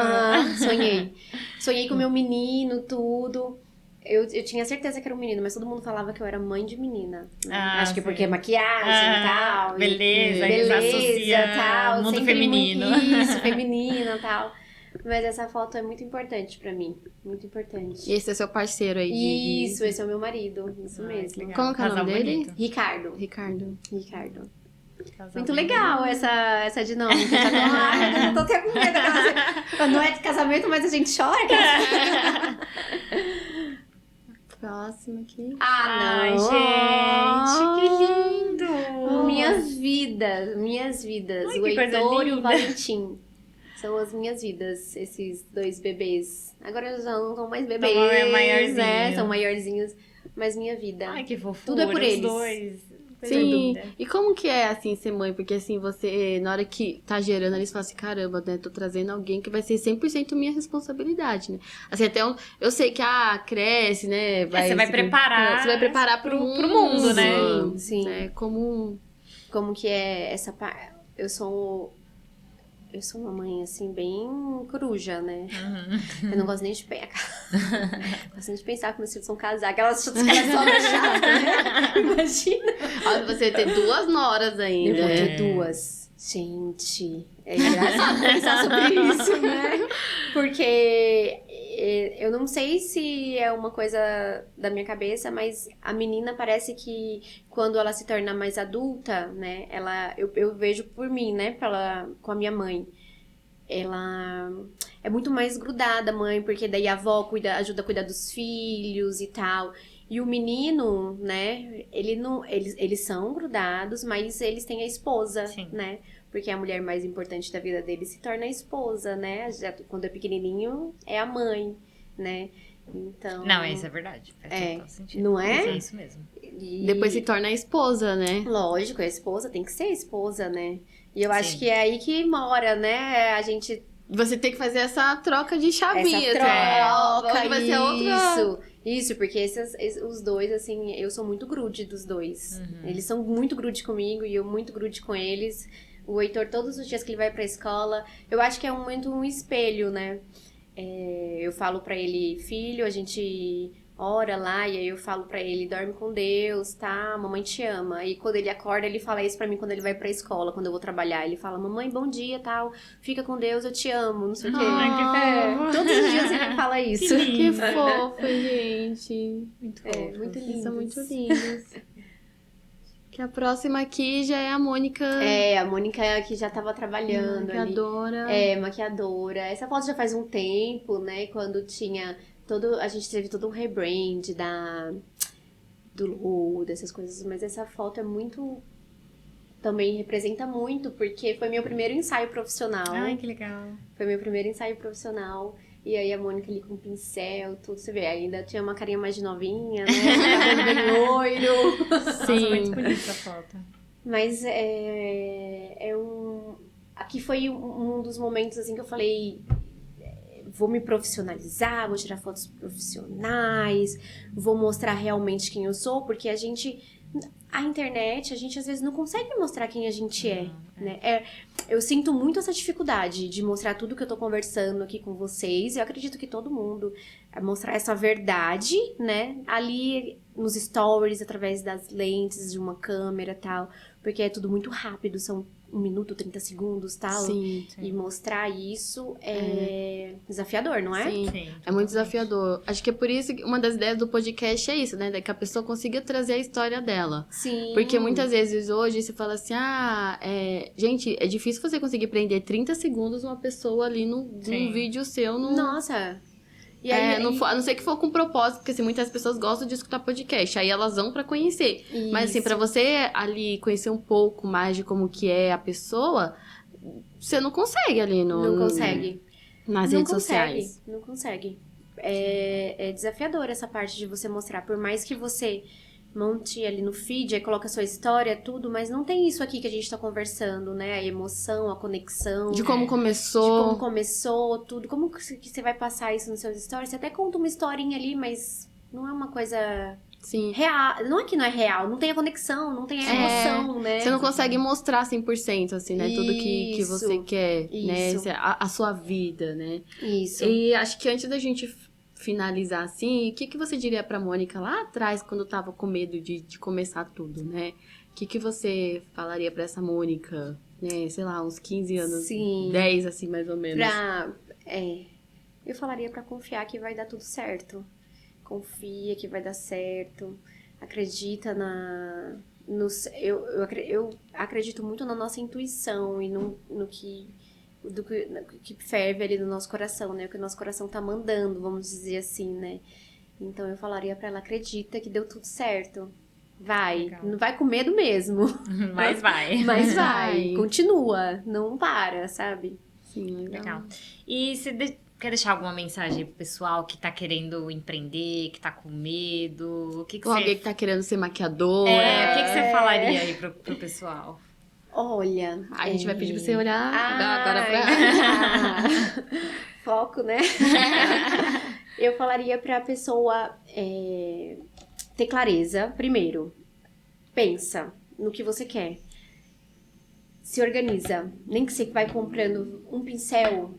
Sonhei. Sonhei com o meu menino, tudo. Eu tinha certeza que era um menino, mas todo mundo falava que eu era mãe de menina. Né? Acho que sim. porque maquiagem e tal. Beleza, beleza associa tal. mundo sempre feminino. Isso, feminina e tal. Mas essa foto é muito importante pra mim. Muito importante. E esse é seu parceiro aí Isso, esse é o meu marido. Isso mesmo. Como que é o nome dele? Ricardo. Ricardo. Casal Muito bonito. legal essa dinâmica. Já tô, ai, eu tô até com medo. Não é de casamento, mas a gente chora. Próximo aqui. Ai, não. gente, que lindo! Minhas vidas. Ai, O que coisa Heitor e o linda. Valentim. São as minhas vidas, esses dois bebês. Agora já não são mais bebês, maiorzinhos. né? São maiorzinhos. Mas minha vida. Ai, que fofura. Tudo é por os eles. dois. Coisa Sim, linda. e como que é, assim, ser mãe? Porque, assim, você, na hora que tá gerando, eles falam assim, caramba, né, tô trazendo alguém que vai ser 100% minha responsabilidade, né? Assim, até eu sei que, cresce, né? Você vai preparar. Você vai preparar pro mundo, né? Sim. Né? Como Como que é essa parte? Eu sou uma mãe, assim, bem coruja, né? Eu não gosto nem de gosto nem de pensar que meus filhos são casados. Aquelas só chatas, né? Imagina. você ter 2 noras ainda. Eu vou ter 2. Gente, é engraçado pensar sobre isso, né? Porque eu não sei se é uma coisa da minha cabeça, mas a menina parece que quando ela se torna mais adulta, né? Eu vejo por mim, né? Com a minha mãe. Ela é muito mais grudada, mãe, porque daí a avó ajuda a cuidar dos filhos e tal. E o menino, né, eles são grudados, mas eles têm a esposa, Sim. né? Porque a mulher mais importante da vida dele se torna a esposa, né? Já, quando é pequenininho, é a mãe, né? Então... Não, isso é verdade. Faz total sentido. não é? É isso mesmo. Depois se torna a esposa, né? Lógico, a esposa tem que ser a esposa, né? E eu acho Sim. que é aí que mora, né? A gente... Você tem que fazer essa troca de chavinha. Essa troca, Hoje vai ser outra... Isso, porque os dois, assim, eu sou muito grude dos dois. Eles são muito grude comigo e eu muito grude com eles. O Heitor, todos os dias que ele vai pra escola, eu acho que é muito um espelho, né? Eu falo pra ele, filho, a gente ora lá, e aí eu falo pra ele, dorme com Deus, tá? Mamãe te ama. E quando ele acorda, ele fala isso pra mim quando ele vai pra escola, quando eu vou trabalhar. Ele fala, mamãe, bom dia, tal, fica com Deus, eu te amo, não sei o quê. Ai, que fofo. Todos os dias ele fala isso. Que fofo, gente. Muito fofo. Muito Eles lindos. são muito lindos. Que a próxima aqui já é a Mônica. A Mônica que já tava trabalhando ali. Maquiadora. Maquiadora. Essa foto já faz um tempo, né? Quando tinha a gente teve todo um rebrand do logo, dessas coisas. Mas essa foto é muito... Também representa muito, porque foi meu primeiro ensaio profissional. Ai, que legal. Foi meu primeiro ensaio profissional. E aí a Mônica ali com pincel, tudo. Você vê, ainda tinha uma carinha mais de novinha, né? Cabelo bem loiro. Nossa, muito bonita essa foto. Mas aqui foi um dos momentos assim que eu falei, vou me profissionalizar, vou tirar fotos profissionais, vou mostrar realmente quem eu sou, porque a internet, a gente às vezes não consegue mostrar quem a gente né? Eu sinto muito essa dificuldade de mostrar tudo que eu tô conversando aqui com vocês. Eu acredito que todo mundo mostrar essa verdade, né? Ali nos stories, através das lentes de uma câmera e tal. Porque é tudo muito rápido, são 1 minuto, 30 segundos, tal. Sim. E mostrar isso é desafiador, não é? Sim. É muito desafiador. Acho que é por isso que uma das ideias do podcast é isso, né? Que a pessoa consiga trazer a história dela. Sim. Porque muitas vezes hoje você fala assim, gente, é difícil você conseguir prender 30 segundos uma pessoa ali num vídeo seu. Nossa! E aí, a não ser que for com propósito, porque assim, muitas pessoas gostam de escutar podcast, aí elas vão pra conhecer. Isso. Mas assim, pra você ali conhecer um pouco mais de como que é a pessoa, você não consegue ali Não consegue. Nas redes sociais. Não consegue. É desafiador essa parte de você mostrar. Por mais que você monte ali no feed, aí coloca a sua história, tudo, mas não tem isso aqui que a gente tá conversando, né? A emoção, a conexão. De como começou. De como começou, tudo. Como que você vai passar isso nos seus stories? Você até conta uma historinha ali, mas não é uma coisa... Sim. Real. Não é que não é real, não tem a conexão, não tem a emoção, né? Você não consegue mostrar 100%, assim, né? Tudo que você quer, isso. né? A sua vida, né? Isso. E acho que antes da gente finalizar assim, o que você diria pra Mônica lá atrás, quando tava com medo de começar tudo, né? O que você falaria pra essa Mônica, né? Sei lá, uns 15 anos, Sim. 10, assim, mais ou menos. Eu falaria pra confiar que vai dar tudo certo. Confia que vai dar certo. Acredita eu acredito muito na nossa intuição e no que ferve ali no nosso coração, né? O que o nosso coração tá mandando, vamos dizer assim, né? Então eu falaria pra ela, acredita que deu tudo certo. Vai. Legal. Não vai com medo mesmo. Mas vai. Mas vai. Continua. Não para, sabe? Sim, Legal. E você quer deixar alguma mensagem pro pessoal que tá querendo empreender, que tá com medo? O que Ou alguém que tá querendo ser maquiadora. o que você falaria aí pro pessoal? Olha... A gente vai pedir pra você olhar agora Foco, né? Eu falaria pra pessoa ter clareza. Primeiro, pensa no que você quer. Se organiza. Nem que você vai comprando um pincel,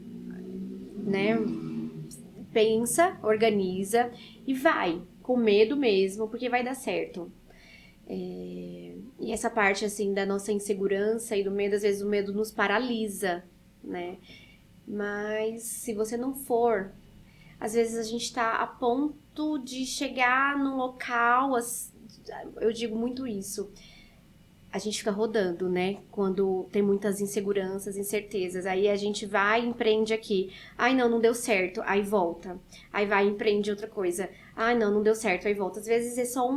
né? Pensa, organiza e vai. Com medo mesmo, porque vai dar certo. E essa parte, assim, da nossa insegurança e do medo, às vezes o medo nos paralisa, né? Mas se você não for, às vezes a gente tá a ponto de chegar num local, eu digo muito isso, a gente fica rodando, né? Quando tem muitas inseguranças, incertezas. Aí a gente vai e empreende aqui. Ai, não deu certo. Aí volta. Aí vai e empreende outra coisa. Ai, não deu certo. Aí volta. Às vezes é só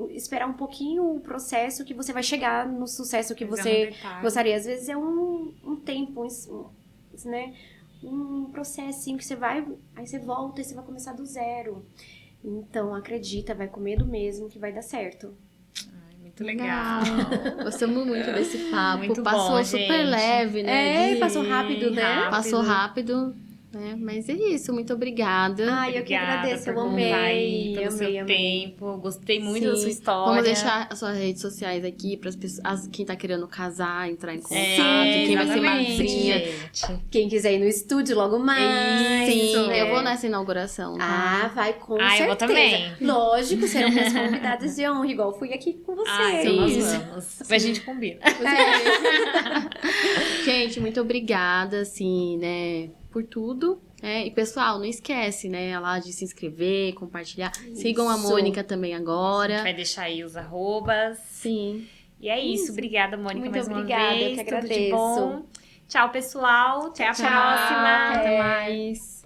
esperar um pouquinho o processo que você vai chegar no sucesso que você gostaria. Às vezes é um tempo, né? Um processinho que você vai... Aí você volta e você vai começar do zero. Então, acredita, vai com medo mesmo que vai dar certo. Muito legal. Gostamos muito desse papo. Muito passou bom, super gente. leve, né? Passou rápido, né? Passou rápido. Mas é isso, muito obrigada. Ai, eu que agradeço, eu amei. Pelo seu amei. tempo. Gostei muito Sim. da sua história. Vamos deixar as suas redes sociais aqui para as pessoas, quem tá querendo casar, entrar em contato, É, quem vai ser exatamente, madrinha. gente. Quem quiser ir no estúdio logo mais. Sim, né? eu vou nessa inauguração. Tá? Vai com certeza. Eu vou também. Lógico, serão minhas convidadas de honra, igual fui aqui com vocês. Então nós Isso. vamos. A gente combina. Gente, muito obrigada, assim, né, por tudo. E pessoal, não esquece, né, lá de se inscrever, compartilhar. Sigam a Isso. Mônica também agora. Vai deixar aí os arrobas. Sim. E é isso. Obrigada, Mônica, Muito mais uma obrigada, vez. eu que Tudo de agradeço. bom. Tchau, pessoal. Até a Tchau. próxima. Até mais.